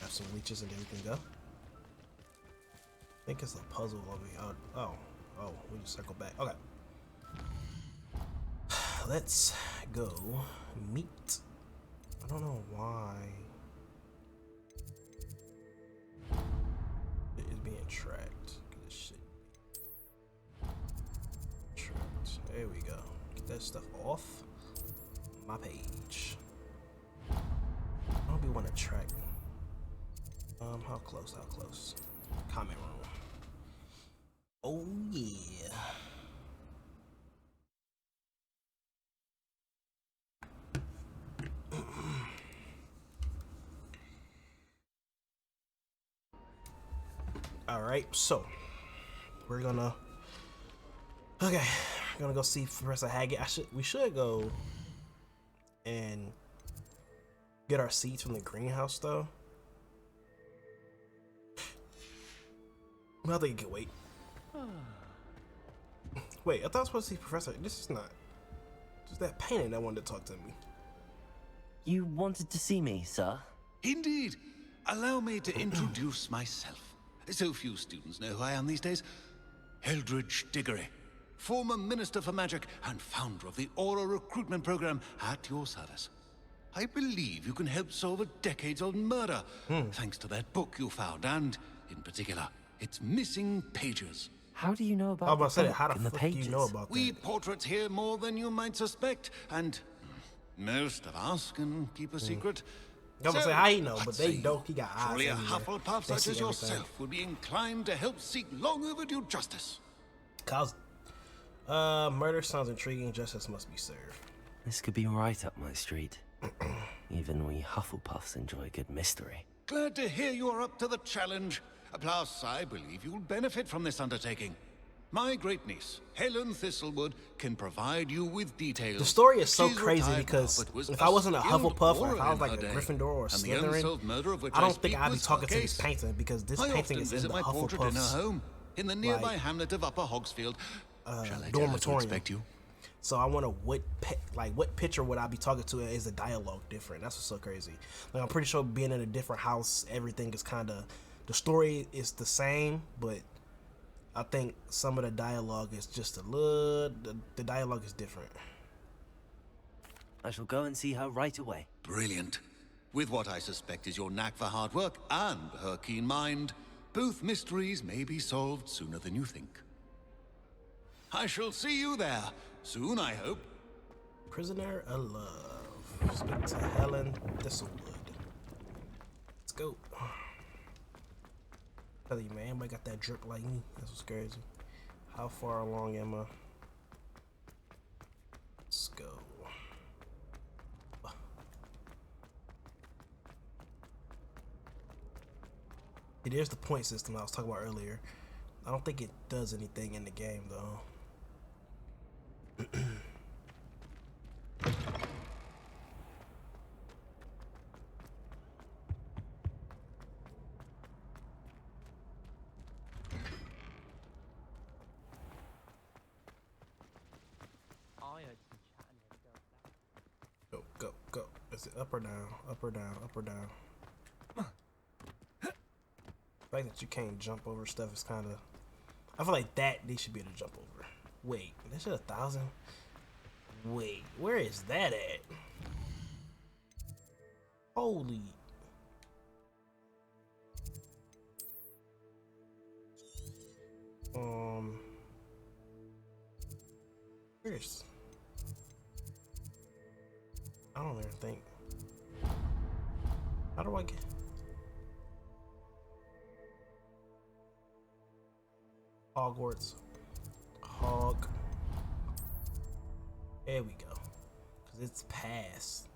Speaker 1: Have some leeches and then we can go. I think it's a puzzle over here. Oh, we just circle back. Okay. Let's go meet. I don't know why it is being tracked. This shit. Tracked. There we go. Get that stuff off my page. I don't be want to track How close? How close? Comment room. Oh yeah. All right, so we're gonna go see Professor Haggett. We should go and get our seats from the greenhouse though. Well, I think you can wait. Wait, I thought I was supposed to see Professor. This is not just that painting that wanted to talk to me.
Speaker 5: You wanted to see me, sir?
Speaker 9: Indeed. Allow me to introduce myself. So few students know who I am these days. Eldridge Diggory, former Minister for Magic and founder of the Aura Recruitment Program, at your service. I believe you can help solve a decades-old murder, thanks to that book you found, and, in particular, its missing pages.
Speaker 5: How do you know about
Speaker 1: I was about to say, how
Speaker 5: and
Speaker 1: the
Speaker 5: the
Speaker 1: fuck do
Speaker 5: pages?
Speaker 1: you know about
Speaker 9: We
Speaker 1: that?
Speaker 9: portraits here more than you might suspect, and most of us can keep a secret.
Speaker 1: I was gonna say how he know,
Speaker 9: what
Speaker 1: but
Speaker 9: say
Speaker 1: they
Speaker 9: you?
Speaker 1: don't. He got eyes.
Speaker 9: Surely a
Speaker 1: everywhere.
Speaker 9: Hufflepuff
Speaker 1: They
Speaker 9: such
Speaker 1: see
Speaker 9: as
Speaker 1: everything.
Speaker 9: yourself would be inclined to help seek long overdue justice.
Speaker 1: Cause, murder sounds intriguing. Justice must be served.
Speaker 5: This could be right up my street. Even we Hufflepuffs enjoy good mystery.
Speaker 9: Glad to hear you are up to the challenge. Plus, I believe you'll benefit from this undertaking. My great niece, Helen Thistlewood, can provide you with details.
Speaker 1: The story is so
Speaker 9: She's
Speaker 1: crazy
Speaker 9: retired
Speaker 1: because
Speaker 9: now, but was
Speaker 1: if I wasn't a
Speaker 9: skilled
Speaker 1: Hufflepuff or if I
Speaker 9: aura
Speaker 1: was like a
Speaker 9: in her day.
Speaker 1: Gryffindor or
Speaker 9: And the unsolved murder of
Speaker 1: Slytherin,
Speaker 9: which
Speaker 1: I don't
Speaker 9: speak
Speaker 1: think I'd be
Speaker 9: was
Speaker 1: talking
Speaker 9: her
Speaker 1: to this
Speaker 9: case.
Speaker 1: painting because this
Speaker 9: I
Speaker 1: painting
Speaker 9: often
Speaker 1: is in
Speaker 9: visit
Speaker 1: the
Speaker 9: my portrait in her
Speaker 1: Hufflepuff's
Speaker 9: home, in the nearby
Speaker 1: like,
Speaker 9: hamlet of Upper Hogsfield. Shall I tell her to
Speaker 1: dormitorium.
Speaker 9: expect you?
Speaker 1: So I wonder what picture would I be talking to? Is the dialogue different? That's what's so crazy. Like I'm pretty sure being in a different house, everything is kind of, the story is the same, but I think some of the dialogue is just a little. The dialogue is different.
Speaker 5: I shall go and see her right away.
Speaker 9: Brilliant. With what I suspect is your knack for hard work and her keen mind, both mysteries may be solved sooner than you think. I shall see you there soon, I hope.
Speaker 1: Prisoner of Love. Speak to Helen Thistlewood. Let's go. Tell you, man, anybody got that drip like me? That's what's crazy. How far along am I? Let's go. It is the point system I was talking about earlier. I don't think it does anything in the game though. Go, go, go. Is it up or down? Up or down? Up or down? The fact that you can't jump over stuff is kind of... I feel like that they should be able to jump over. Wait, they should 1,000? Wait, where is that at? Holy... Where's... I don't even think... How do I get... Hogwarts. Hog. There we go. Because it's past.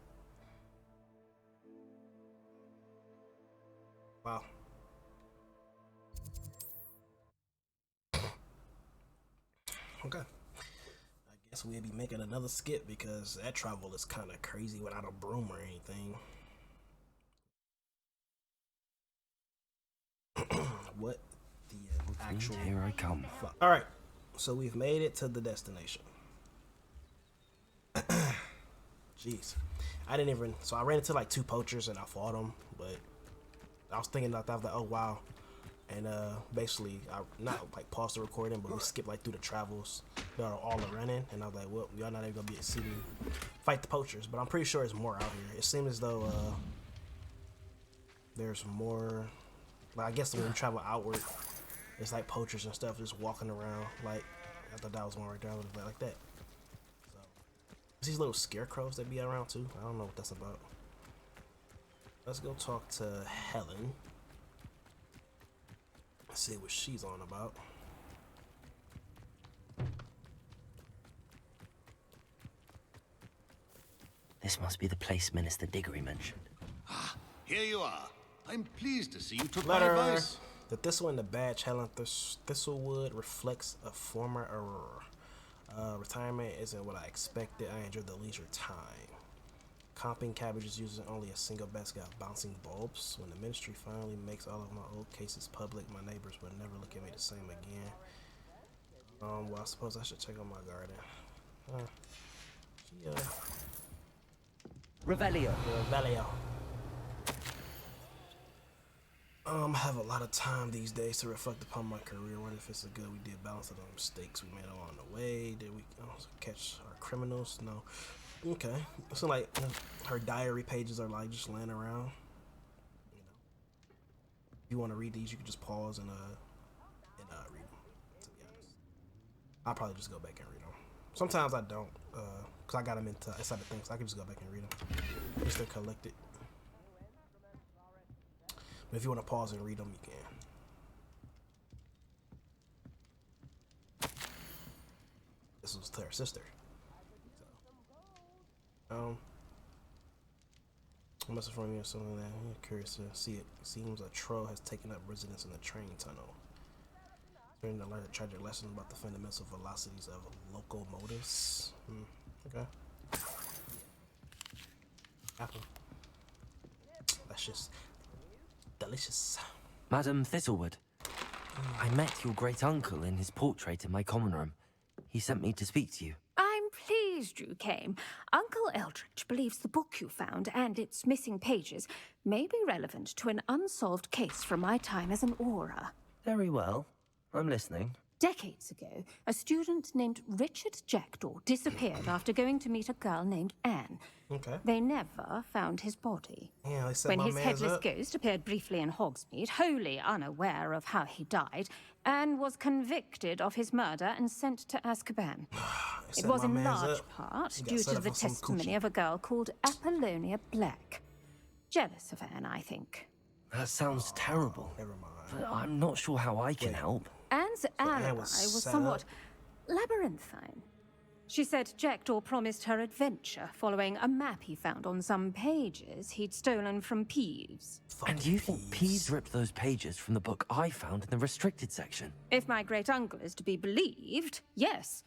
Speaker 1: Wow. Okay. I guess we'll be making another skip because that travel is kind of crazy without a broom or anything. What the actual...
Speaker 5: Here I come.
Speaker 1: Fuck. All right, so we've made it to the destination. Jeez, I didn't even. So I ran into like 2 poachers and I fought them, but I was thinking about that. I was like, oh wow, and basically I not like paused the recording, but we skipped like through the travels. They were all running, and I was like, well, y'all not even gonna be able to see me fight the poachers, but I'm pretty sure it's more out here. It seems as though there's more. Like I guess when we travel outward, it's like poachers and stuff just walking around. Like I thought that was one right there, like that. So these little scarecrows that be around too. I don't know what that's about. Let's go talk to Helen. Let's see what she's on about.
Speaker 5: This must be the place Minister Diggory mentioned.
Speaker 9: Ah, here you are. I'm pleased to see you took
Speaker 1: Letter.
Speaker 9: my advice.
Speaker 1: The thistle in the badge Helen Thistlewood reflects a former error. Retirement isn't what I expected. I enjoyed the leisure time. Comping cabbages using only a single basket of bouncing bulbs. When the ministry finally makes all of my old cases public, my neighbors will never look at me the same again. Well, I suppose I should check on my garden.
Speaker 5: Revelio.
Speaker 1: Revelio. I have a lot of time these days to reflect upon my career. What if it's a good we did balance of the mistakes we made along the way? Did we catch our criminals? No. Okay. So like her diary pages are like just laying around. You know. If you want to read these, you can just pause and read them. To be honest, I'll probably just go back and read them. Sometimes I don't, cause I got them inside the things. So I can just go back and read them. Just to collect it. But if you want to pause and read them, you can. This was to her sister. So, a message from you or something like that. I'm curious to see it. It seems a troll has taken up residence in the train tunnel. During the learn a tragic lesson about the fundamental velocities of locomotives. Okay. Apple. That's just delicious.
Speaker 5: Madam Thistlewood, I met your great uncle in his portrait in my common room. He sent me to speak to you.
Speaker 3: I'm pleased you came. Uncle Eldridge believes the book you found and its missing pages may be relevant to an unsolved case from my time as an aura.
Speaker 5: Very well. I'm listening.
Speaker 3: Decades ago, a student named Richard Jackdaw disappeared after going to meet a girl named Anne.
Speaker 1: Okay.
Speaker 3: They never found his body.
Speaker 1: Yeah, they set
Speaker 3: When
Speaker 1: my
Speaker 3: his
Speaker 1: man's
Speaker 3: headless
Speaker 1: up.
Speaker 3: ghost appeared briefly in Hogsmeade, wholly unaware of how he died, Anne was convicted of his murder and sent to Azkaban. It
Speaker 1: set
Speaker 3: was
Speaker 1: my
Speaker 3: in
Speaker 1: man's
Speaker 3: large
Speaker 1: up.
Speaker 3: part
Speaker 1: He got
Speaker 3: due
Speaker 1: set
Speaker 3: to
Speaker 1: up
Speaker 3: the
Speaker 1: on some
Speaker 3: testimony
Speaker 1: coochie.
Speaker 3: of a girl called Apollonia Black. Jealous of Anne, I think.
Speaker 5: That sounds terrible.
Speaker 1: Never mind.
Speaker 5: But I'm not sure how I can help.
Speaker 3: Anne's alibi was
Speaker 1: set
Speaker 3: somewhat
Speaker 1: up.
Speaker 3: labyrinthine. She said Jackdaw promised her adventure following a map he found on some pages he'd stolen from Peeves.
Speaker 5: And you think Peeves ripped those pages from the book I found in the restricted section?
Speaker 3: If my great-uncle is to be believed, yes.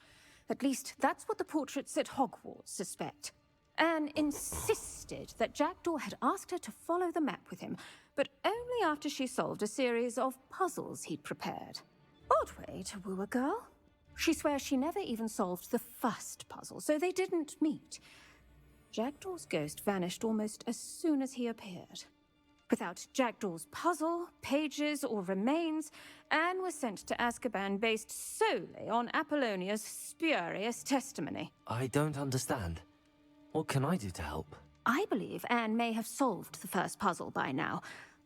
Speaker 3: At least that's what the portraits at Hogwarts suspect. Anne insisted that Jackdaw had asked her to follow the map with him, but only after she solved a series of puzzles he'd prepared. Odd way to woo a girl. She swears she never even solved the first puzzle, so they didn't meet. Jackdaw's ghost vanished almost as soon as he appeared. Without Jackdaw's puzzle, pages, or remains, Anne was sent to Azkaban based solely on Apollonia's spurious testimony.
Speaker 5: I don't understand. What can I do to help?
Speaker 3: I believe Anne may have solved the first puzzle by now,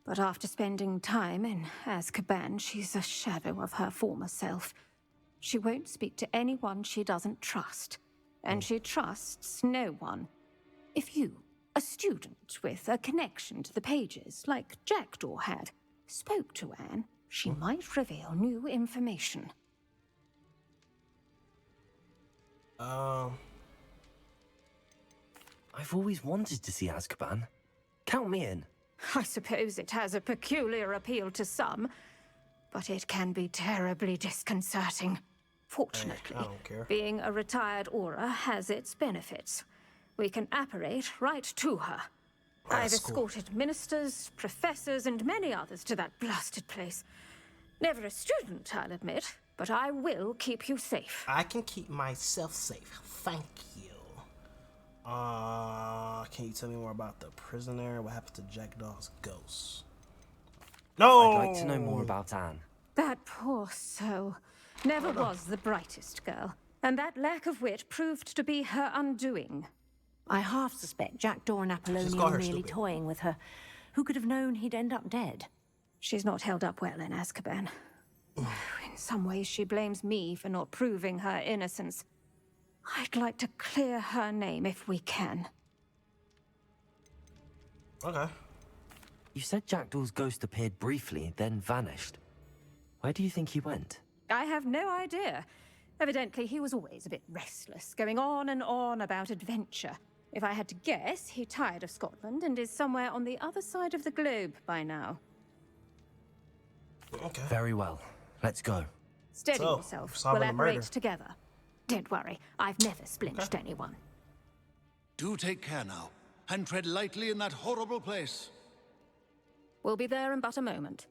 Speaker 3: but after spending time in Azkaban, she's a shadow of her former self. She won't speak to anyone she doesn't trust, and she trusts no one. If you, a student with a connection to the pages, like Jackdaw had, spoke to Anne, she might reveal new information.
Speaker 5: I've always wanted to see Azkaban. Count me in.
Speaker 3: I suppose it has a peculiar appeal to some, but it can be terribly disconcerting. Fortunately,
Speaker 1: I don't care.
Speaker 3: being a retired aura has its benefits. We can apparate right to her. I've
Speaker 1: That's cool.
Speaker 3: escorted ministers, professors, and many others to that blasted place. Never a student, I'll admit, but I will keep you safe.
Speaker 1: I can keep myself safe. Thank you. Can you tell me more about the prisoner? What happened to Jackdaw's ghost? No!
Speaker 5: I'd like to know more about Anne.
Speaker 3: That poor soul never was the brightest girl, and that lack of wit proved to be her undoing.
Speaker 18: I half suspect Jackdaw and Apollonia
Speaker 3: call
Speaker 18: were
Speaker 3: her
Speaker 18: merely
Speaker 3: stupid.
Speaker 18: toying with her. Who could have known he'd end up dead?
Speaker 3: She's not held up well in Azkaban. In some ways, she blames me for not proving her innocence. I'd like to clear her name if we can.
Speaker 1: Okay.
Speaker 5: You said Jackdaw's ghost appeared briefly, then vanished. Where do you think he went?
Speaker 3: I have no idea. Evidently, he was always a bit restless, going on and on about adventure. If I had to guess, he tired of Scotland and is somewhere on the other side of the globe by now.
Speaker 1: Okay.
Speaker 5: Very well. Let's go.
Speaker 3: Steady yourself. We'll
Speaker 1: solving the murder.
Speaker 3: operate together. Don't worry, I've never splinched anyone.
Speaker 9: Do take care now, and tread lightly in that horrible place.
Speaker 3: We'll be there in but a moment.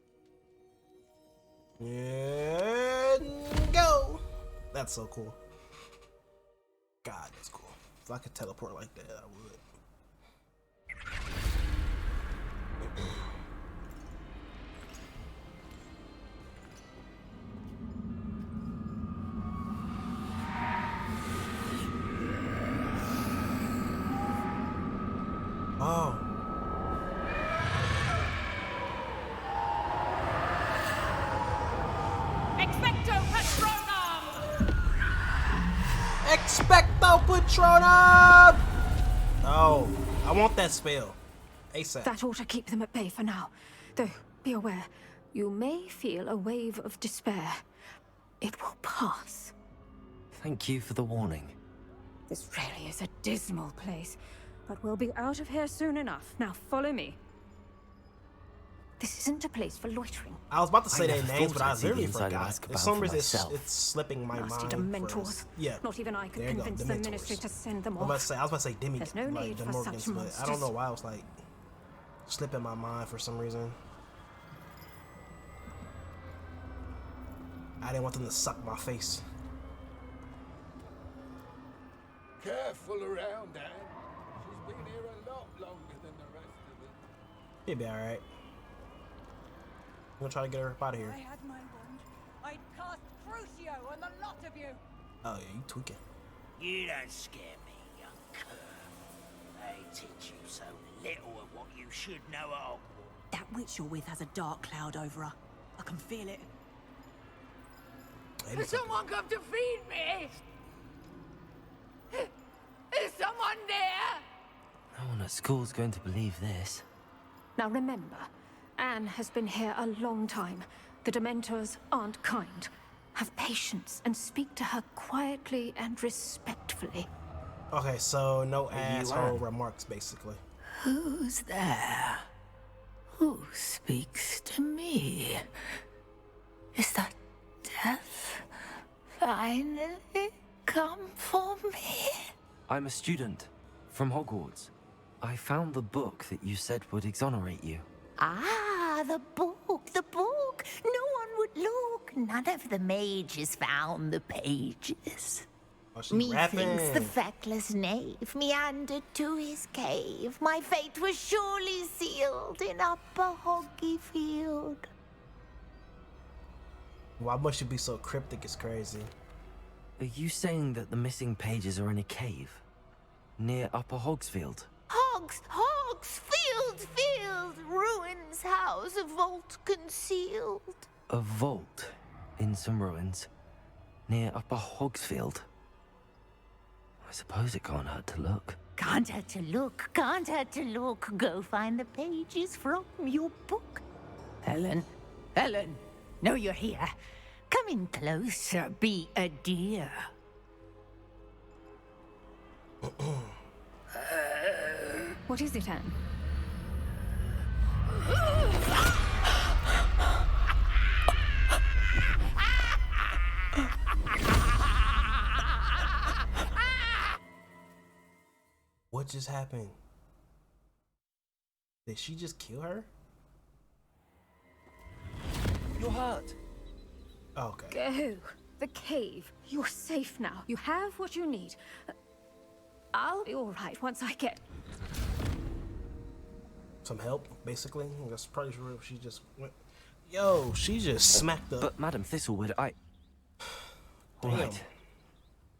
Speaker 1: And go! That's so cool. God, that's cool. If I could teleport like that, I would. Oh.
Speaker 17: Expecto Patronum!
Speaker 1: Expecto Patronum! Oh, I want that spell. ASAP.
Speaker 3: That ought to keep them at bay for now. Though, be aware, you may feel a wave of despair. It will pass.
Speaker 5: Thank you for the warning.
Speaker 3: This really is a dismal place, but we'll be out of here soon enough. Now follow me. This isn't a place for loitering.
Speaker 1: I was about to say
Speaker 5: I
Speaker 1: their
Speaker 5: never
Speaker 1: names,
Speaker 5: thought
Speaker 1: but I
Speaker 5: I'd see the
Speaker 1: literally
Speaker 5: inside of
Speaker 1: forgot.
Speaker 5: Azkaban
Speaker 1: For some
Speaker 5: for
Speaker 1: reason,
Speaker 5: myself.
Speaker 1: it's slipping my
Speaker 3: Nasty
Speaker 1: mind.
Speaker 3: Dementors.
Speaker 1: Yeah.
Speaker 3: Not even I could
Speaker 1: There you go,
Speaker 3: convince the
Speaker 1: Dementors.
Speaker 3: ministry to send them
Speaker 1: I was
Speaker 3: off.
Speaker 1: about to say demi.
Speaker 3: There's no
Speaker 1: like
Speaker 3: need
Speaker 1: the
Speaker 3: for
Speaker 1: Morgans,
Speaker 3: such
Speaker 1: but I don't
Speaker 3: monsters.
Speaker 1: know why it was like slipping my mind for some reason. I didn't want them to suck my face.
Speaker 19: Careful around, Anne. She's been here a lot longer than the rest of them.
Speaker 1: He'll be alright. I'm gonna try to get her up out of here.
Speaker 15: I had my wand. I'd cast Crucio on the lot of you.
Speaker 1: Oh yeah, you tweaking.
Speaker 13: You don't scare me, young cur. They teach you so little of what you should know of.
Speaker 15: That witch you're with has a dark cloud over her. I can feel it.
Speaker 17: Has someone come to feed me? Is someone there?
Speaker 5: No one at school's going to believe this.
Speaker 3: Now remember, Anne has been here a long time. The Dementors aren't kind. Have patience and speak to her quietly and respectfully.
Speaker 1: Okay, so no
Speaker 5: Are you
Speaker 1: asshole
Speaker 5: Anne?
Speaker 1: remarks, basically.
Speaker 4: Who's there? Who speaks to me? Is that death finally come for me?
Speaker 5: I'm a student from Hogwarts. I found the book that you said would exonerate you.
Speaker 4: Ah, the book, the book. No one would look. None of the mages found the pages.
Speaker 1: Oh, she
Speaker 4: Methinks
Speaker 1: rapping.
Speaker 4: the feckless knave meandered to his cave. My fate was surely sealed in Upper Hoggyfield.
Speaker 1: Why must you be so cryptic? It's crazy.
Speaker 5: Are you saying that the missing pages are in a cave? Near Upper Hogsfield?
Speaker 4: Field, ruins house, a vault concealed.
Speaker 5: A vault in some ruins near Upper Hogsfield? I suppose it can't hurt to look.
Speaker 4: Can't hurt to look, can't hurt to look. Go find the pages from your book. Helen, know you're here. Come in closer, be a dear.
Speaker 3: What is it, Anne?
Speaker 1: What just happened? Did she just kill her?
Speaker 5: You're hurt.
Speaker 1: Okay.
Speaker 3: Go. The cave. You're safe now. You have what you need. I'll be all right once I get...
Speaker 1: Some help, basically. That's probably true. She just went. Yo, she just smacked up.
Speaker 5: But Madam Thistlewood, All
Speaker 1: Damn.
Speaker 5: right.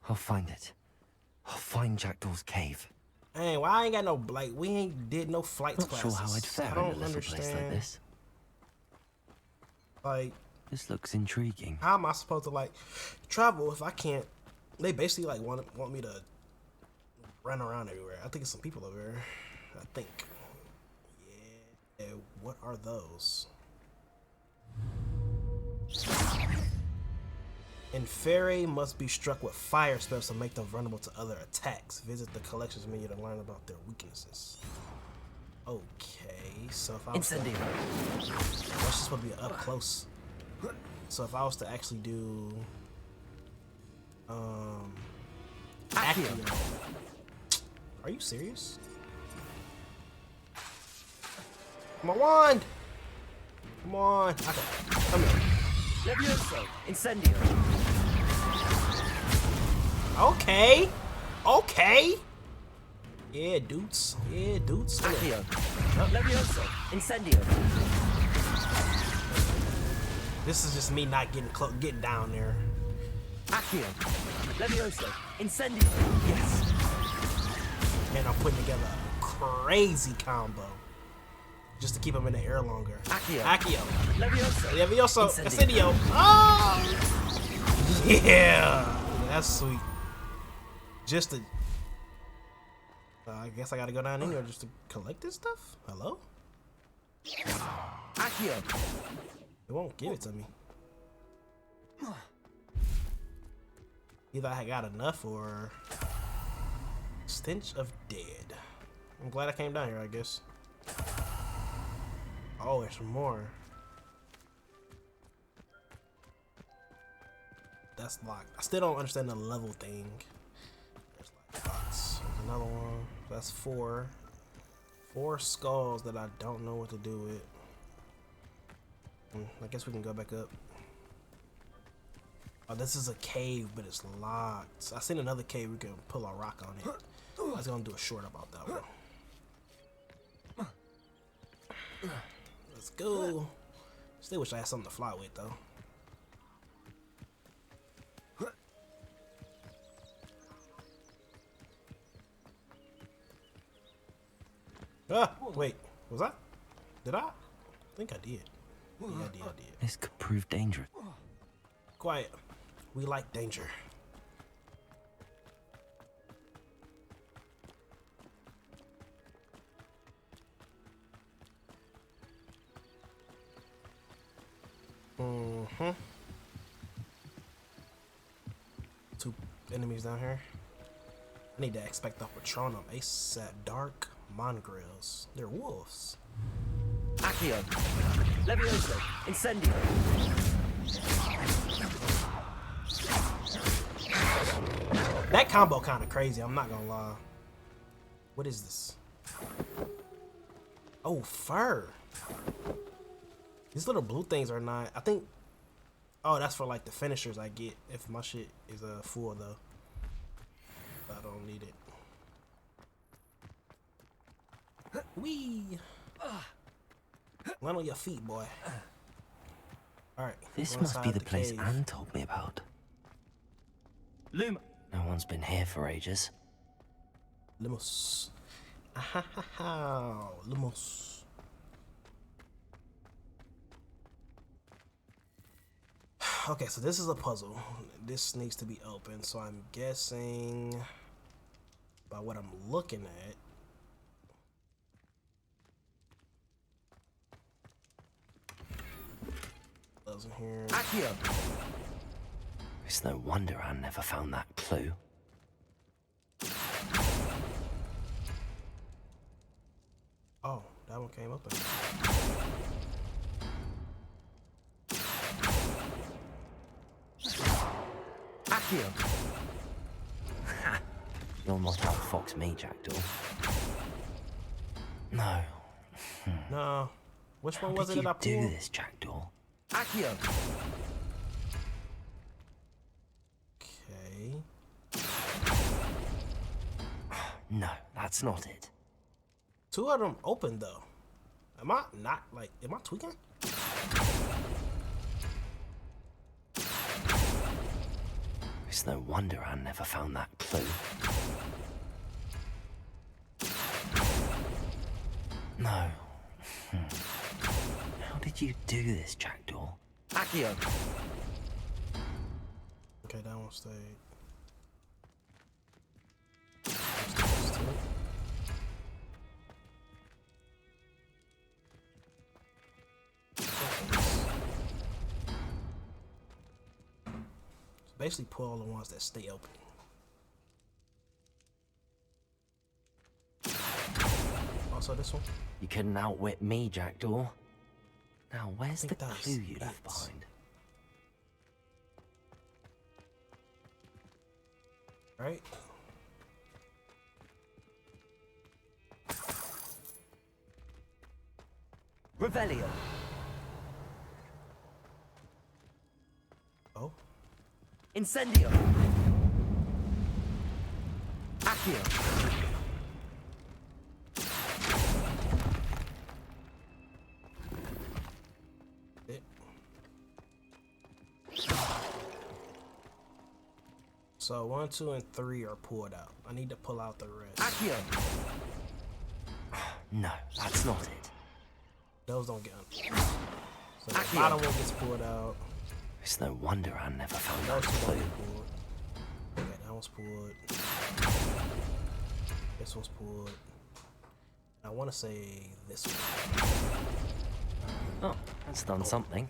Speaker 5: I'll find it. I'll find Jackdaw's cave.
Speaker 1: Hey, why I ain't got no like we ain't did no flights
Speaker 5: Not
Speaker 1: classes.
Speaker 5: sure how I'd fare
Speaker 1: I
Speaker 5: in
Speaker 1: don't
Speaker 5: a little
Speaker 1: understand.
Speaker 5: place like this.
Speaker 1: Like,
Speaker 5: This looks intriguing.
Speaker 1: how am I supposed to like travel if I can't? They basically like want me to run around everywhere. I think it's some people over there. I think. Yeah. What are those? Inferi must be struck with fire spells to make them vulnerable to other attacks. Visit the collections menu to learn about their weaknesses. Okay, so if I was to, that's just supposed to be up close. So if I was to actually do Accio. Are you serious? Come on, wand! Come on. Okay, come here.
Speaker 5: Levioso, incendio.
Speaker 1: Okay. Okay. Yeah, dudes. Yeah, dudes.
Speaker 5: Accio. Levioso, incendio.
Speaker 1: This is just me not getting down there.
Speaker 5: Accio. Levioso, incendio. Yes.
Speaker 1: And I'm putting together a crazy combo just to keep him in the air longer.
Speaker 5: Accio.
Speaker 1: Accio.
Speaker 5: Levioso.
Speaker 1: Levioso.
Speaker 5: Incendio.
Speaker 1: Incendio. Oh! Yeah. That's sweet. Just to... I guess I gotta go down in here just to collect this stuff? Hello?
Speaker 5: Accio.
Speaker 1: It won't give it to me. Either I got enough or... Stench of Dead. I'm glad I came down here, I guess. Oh, there's some more. That's locked. I still don't understand the level thing. There's like box. There's another one. That's 4. 4 skulls that I don't know what to do with. I guess we can go back up. Oh, this is a cave, but it's locked. I seen another cave we can pull a rock on it. I was gonna do a short about that one. Let's go. Still wish I had something to fly with though. Ah, wait. Was I? Did I? I think I did. Yeah, I did.
Speaker 5: This could prove dangerous.
Speaker 1: Quiet. We like danger. Mm-hmm. 2 enemies down here. I need to expect the Patronum ASAP. Dark mongrels. They're wolves.
Speaker 5: Accio. Levioso, incendio.
Speaker 1: That combo kind of crazy, I'm not gonna lie. What is this? Oh, fur. These little blue things are not, I think, oh, that's for like the finishers I get if my shit is full though. I don't need it. Wee. Land on your feet, boy. Alright.
Speaker 5: This must be the place Anne told me about. Luma. No one's been here for ages.
Speaker 1: Lumos. Ahaha. Lumos. Okay, so this is a puzzle. This needs to be open, so I'm guessing by what I'm looking at. Doesn't here.
Speaker 5: Accio. It's no wonder I never found that clue.
Speaker 1: Oh, that one came open.
Speaker 5: Accio. You'll not outfox me, Jackdaw. No.
Speaker 1: No. Which one was it that I pulled?
Speaker 5: Do this, Jackdaw. Accio.
Speaker 1: Okay.
Speaker 5: No, that's not it.
Speaker 1: 2 of them open though. Am I not like? Am I tweaking?
Speaker 5: It's no wonder I never found that clue. No. How did you do this, Jackdaw? Accio.
Speaker 1: Okay, that one stayed. Basically, pull all the ones that stay open. Also, this one.
Speaker 5: You couldn't outwit me, Jackdaw. Now, where's the
Speaker 1: that was
Speaker 5: clue you left
Speaker 1: it.
Speaker 5: behind?
Speaker 1: Right.
Speaker 5: Revelio.
Speaker 1: Oh.
Speaker 5: Incendio. Accio.
Speaker 1: So 1, 2, and 3 are pulled out. I need to pull out the rest.
Speaker 5: Accio. No, that's not it.
Speaker 1: Those don't get them. So the bottom one gets pulled out.
Speaker 5: It's no wonder I never found
Speaker 1: Those
Speaker 5: that
Speaker 1: two don't
Speaker 5: clue.
Speaker 1: get pulled. Okay, that one's pulled. This one's pulled. I want to say this one.
Speaker 5: Oh, that's done something.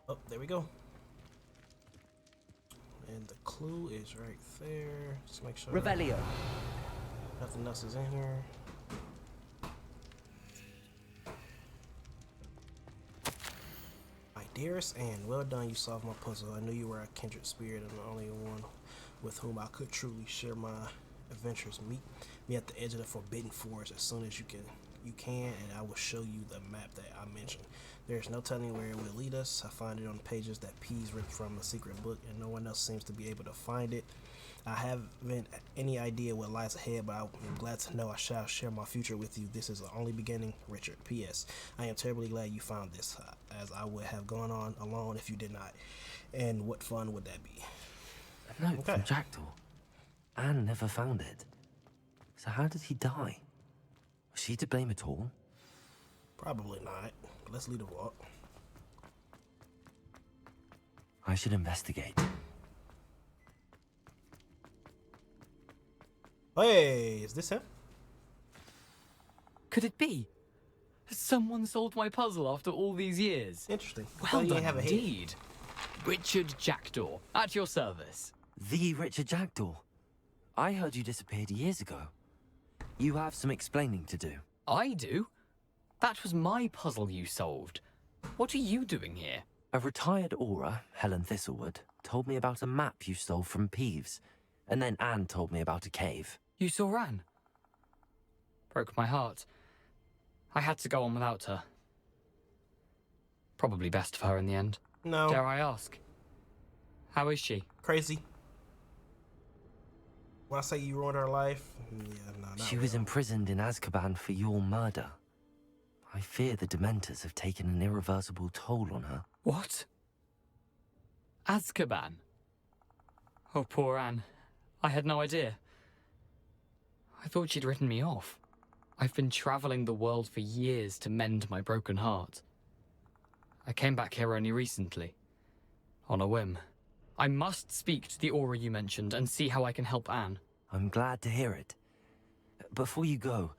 Speaker 1: Oh, there we go. And the clue is right there. Just make sure.
Speaker 5: Revelio.
Speaker 1: Nothing else is in here. My dearest Anne, well done. You solved my puzzle. I knew you were a kindred spirit and the only one with whom I could truly share my adventures. Meet me at the edge of the Forbidden Forest as soon as you can, and I will show you the map that I mentioned. There's no telling where it will lead us. I find it on the pages that Pease ripped from the secret book, and no one else seems to be able to find it. I haven't any idea what lies ahead, but I'm glad to know I shall share my future with you. This is the only beginning, Richard. P.S. I am terribly glad you found this, as I would have gone on alone if you did not. And what fun would that be?
Speaker 5: A note from Jackdaw. Anne never found it. So how did he die? Was she to blame at all?
Speaker 1: Probably not. Let's lead a walk.
Speaker 5: I should investigate.
Speaker 1: Hey, is this him?
Speaker 12: Could it be? Has someone solved my puzzle after all these years?
Speaker 1: Interesting.
Speaker 12: Well done indeed. Richard Jackdaw, at your service.
Speaker 5: The Richard Jackdaw. I heard you disappeared years ago. You have some explaining to do.
Speaker 12: I do? That was my puzzle you solved. What are you doing here?
Speaker 5: A retired aura, Helen Thistlewood, told me about a map you stole from Peeves, and then Anne told me about a cave.
Speaker 12: You saw Anne? Broke my heart. I had to go on without her. Probably best for her in the end.
Speaker 1: No.
Speaker 12: Dare I ask? How is she?
Speaker 1: Crazy. When I say you ruined her life, yeah, no.
Speaker 5: She was imprisoned in Azkaban for your murder. I fear the Dementors have taken an irreversible toll on her.
Speaker 12: What? Azkaban? Oh, poor Anne. I had no idea. I thought she'd written me off. I've been traveling the world for years to mend my broken heart. I came back here only recently. On a whim. I must speak to the aura you mentioned and see how I can help Anne.
Speaker 5: I'm glad to hear it. Before you go,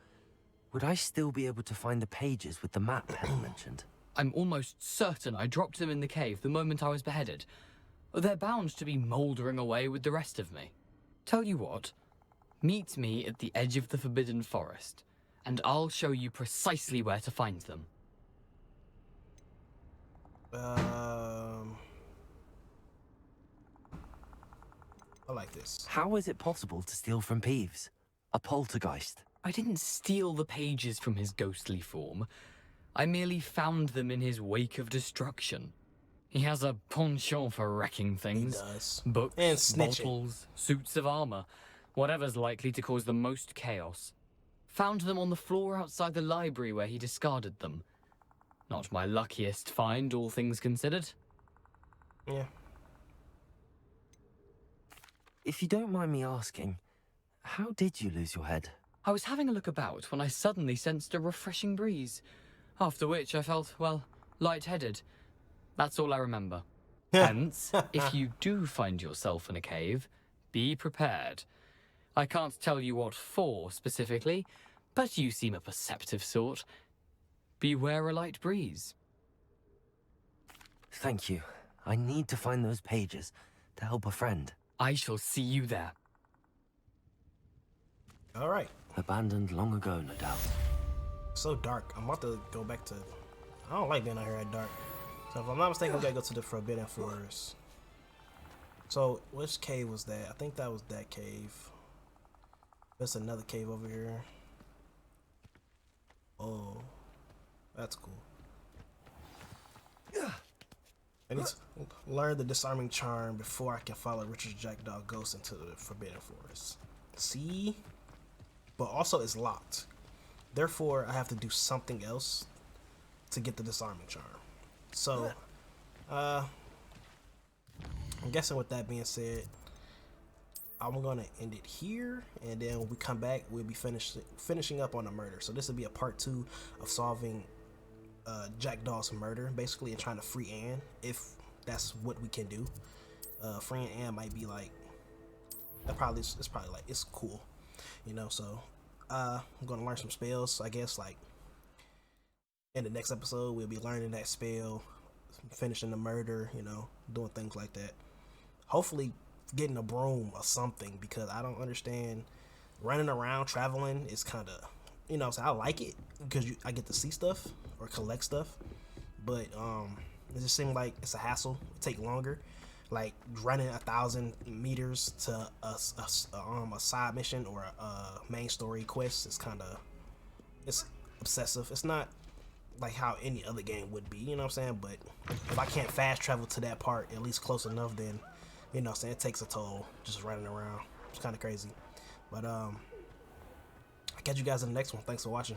Speaker 5: would I still be able to find the pages with the map Helen mentioned?
Speaker 12: I'm almost certain I dropped them in the cave the moment I was beheaded. They're bound to be mouldering away with the rest of me. Tell you what, meet me at the edge of the Forbidden Forest, and I'll show you precisely where to find them.
Speaker 1: I like this.
Speaker 5: How is it possible to steal from Peeves? A poltergeist?
Speaker 12: I didn't steal the pages from his ghostly form. I merely found them in his wake of destruction. He has a penchant for wrecking things.
Speaker 1: He does.
Speaker 12: Books,
Speaker 1: And snitching.
Speaker 12: bottles, suits of armor. Whatever's likely to cause the most chaos. Found them on the floor outside the library where he discarded them. Not my luckiest find, all things considered.
Speaker 1: Yeah.
Speaker 5: If you don't mind me asking, how did you lose your head?
Speaker 12: I was having a look about when I suddenly sensed a refreshing breeze. After which I felt, well, lightheaded. That's all I remember. Hence, if you do find yourself in a cave, be prepared. I can't tell you what for specifically, but you seem a perceptive sort. Beware a light breeze.
Speaker 5: Thank you. I need to find those pages. to help a friend.
Speaker 12: I shall see you there.
Speaker 1: All right.
Speaker 5: Abandoned long ago, no doubt.
Speaker 1: So dark. I'm about to go back to... I don't like being out here at dark. So if I'm not mistaken, we gotta go to the Forbidden Forest. So which cave was that? I think that was that cave. There's another cave over here. Oh, that's cool. I need to learn the disarming charm before I can follow Richard's Jackdaw ghost into the Forbidden Forest. See? But also it's locked. Therefore, I have to do something else to get the disarming charm. So, I'm guessing with that being said, I'm gonna end it here, and then when we come back, we'll be finishing up on the murder. So this will be a part 2 of solving Jackdaw's murder, basically, and trying to free Anne, if that's what we can do. Freeing Anne might be like, it's probably like, it's cool, you know. So I'm gonna learn some spells, I guess. Like in the next episode, we'll be learning that spell, finishing the murder, you know, doing things like that. Hopefully getting a broom or something, because I don't understand running around traveling. Is kind of, you know, so I like it because I get to see stuff or collect stuff, but it just seems like it's a hassle. It take longer. Like running 1,000 meters to a side mission or a main story quest is kind of, it's obsessive. It's not like how any other game would be, you know what I'm saying? But if I can't fast travel to that part at least close enough, then, you know what I'm saying, it takes a toll just running around. It's kind of crazy. But I'll catch you guys in the next one. Thanks for watching.